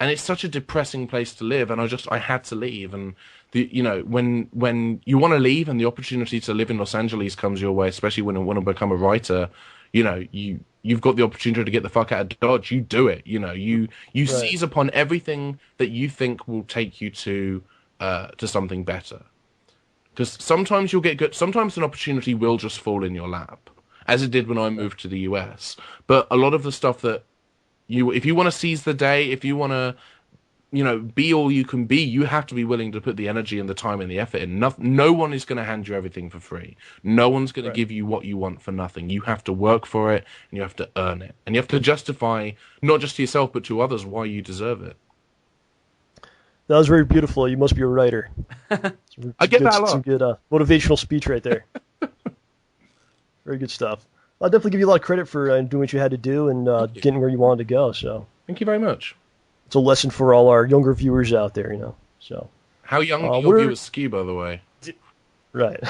And it's such a depressing place to live, and I had to leave. And when you want to leave, and the opportunity to live in Los Angeles comes your way, especially when you want to become a writer, you've got the opportunity to get the fuck out of Dodge. You do it. You right. Seize upon everything that you think will take you to something better. Because sometimes you'll get good. Sometimes an opportunity will just fall in your lap, as it did when I moved to the US. But a lot of the stuff that if you want to seize the day, if you want to, be all you can be, you have to be willing to put the energy and the time and the effort in. No one is going to hand you everything for free. No one's going to give you what you want for nothing. You have to work for it, and you have to earn it. And you have to justify, not just to yourself, but to others, why you deserve it. That was very beautiful. You must be a writer. I get that a lot. Some good motivational speech right there. Very good stuff. I'll definitely give you a lot of credit for doing what you had to do and getting where you wanted to go. So thank you very much. It's a lesson for all our younger viewers out there, So how young do your viewers skew, by the way? Right.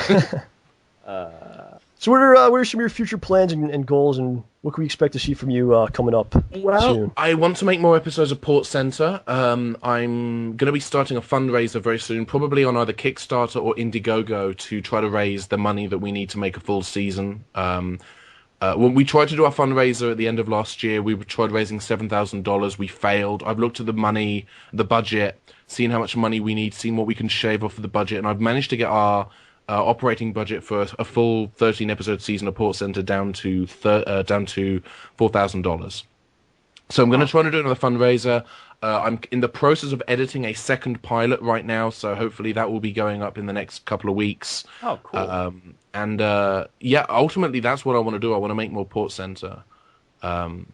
So what are some of your future plans and goals, and what can we expect to see from you coming up soon? I want to make more episodes of PortsCenter. I'm going to be starting a fundraiser very soon, probably on either Kickstarter or Indiegogo, to try to raise the money that we need to make a full season. When we tried to do our fundraiser at the end of last year, we tried raising $7,000. We failed. I've looked at the budget, seen how much money we need, seen what we can shave off of the budget, and I've managed to get our operating budget for a full 13-episode season of PortsCenter down to $4,000. So I'm going to try to do another fundraiser. I'm in the process of editing a second pilot right now, so hopefully that will be going up in the next couple of weeks. Oh, cool. Ultimately that's what I want to do. I want to make more PortsCenter. And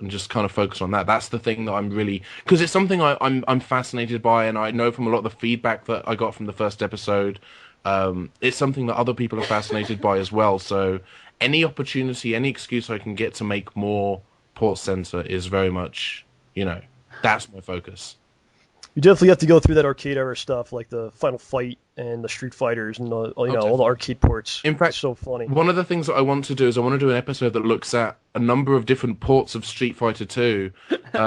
just kind of focus on that. That's the thing that I'm really, because it's something I'm fascinated by, and I know from a lot of the feedback that I got from the first episode, it's something that other people are fascinated by as well. So any opportunity, any excuse I can get to make more PortsCenter is very much, that's my focus. You definitely have to go through that arcade era stuff, like the Final Fight and the Street Fighters and all the arcade ports. In fact, it's so funny. One of the things that I want to do is I want to do an episode that looks at a number of different ports of Street Fighter 2.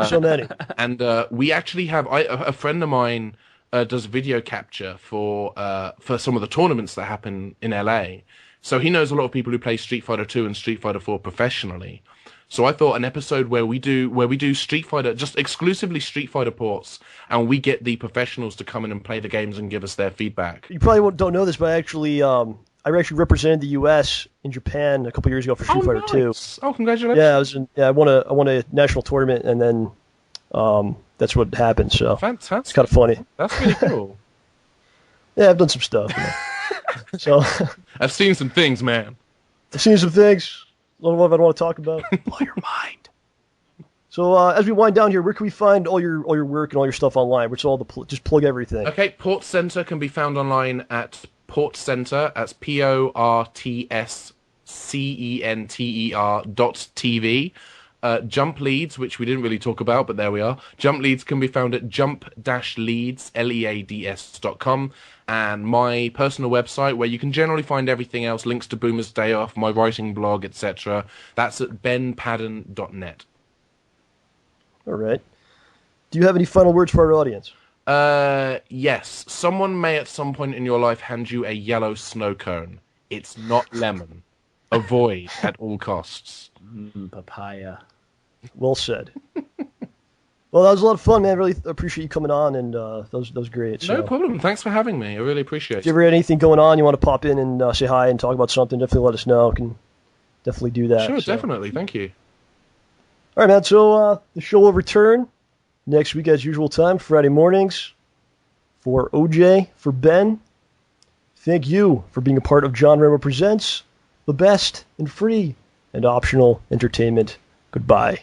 So many. And we actually have a friend of mine does video capture for some of the tournaments that happen in LA. So he knows a lot of people who play Street Fighter 2 and Street Fighter 4 professionally. So I thought an episode where we do Street Fighter, just exclusively Street Fighter ports, and we get the professionals to come in and play the games and give us their feedback. You probably don't know this, but I actually represented the U.S. in Japan a couple years ago for Street Fighter 2. Oh, congratulations! Yeah, I won a national tournament, and then that's what happened. So fantastic. It's kind of funny. That's really cool. Yeah, I've done some stuff. So I've seen some things, man. I've seen some things. A lot of what I want to talk about. Blow your mind. So as we wind down here, where can we find all your work and all your stuff online? Where's all just plug everything? Okay, PortsCenter can be found online at PortsCenter. That's PortsCenter.tv. Jump Leads, which we didn't really talk about, but there we are. Jump Leads can be found at jump-leads, leads.com. And my personal website, where you can generally find everything else, links to Boomer's Day Off, my writing blog, etc. That's at benpaddon.net. All right. Do you have any final words for our audience? Yes. Someone may at some point in your life hand you a yellow snow cone. It's not lemon. Avoid at all costs. Papaya. Well said. Well, that was a lot of fun, man. Really appreciate you coming on, and that was great. So. No problem. Thanks for having me. I really appreciate it. If you ever had anything going on, you want to pop in and say hi and talk about something, definitely let us know. We can definitely do that. Sure, definitely. Thank you. All right, man. So the show will return next week as usual time, Friday mornings. For OJ, for Ben, thank you for being a part of John Rambo Presents, the best and free and optional entertainment. Goodbye.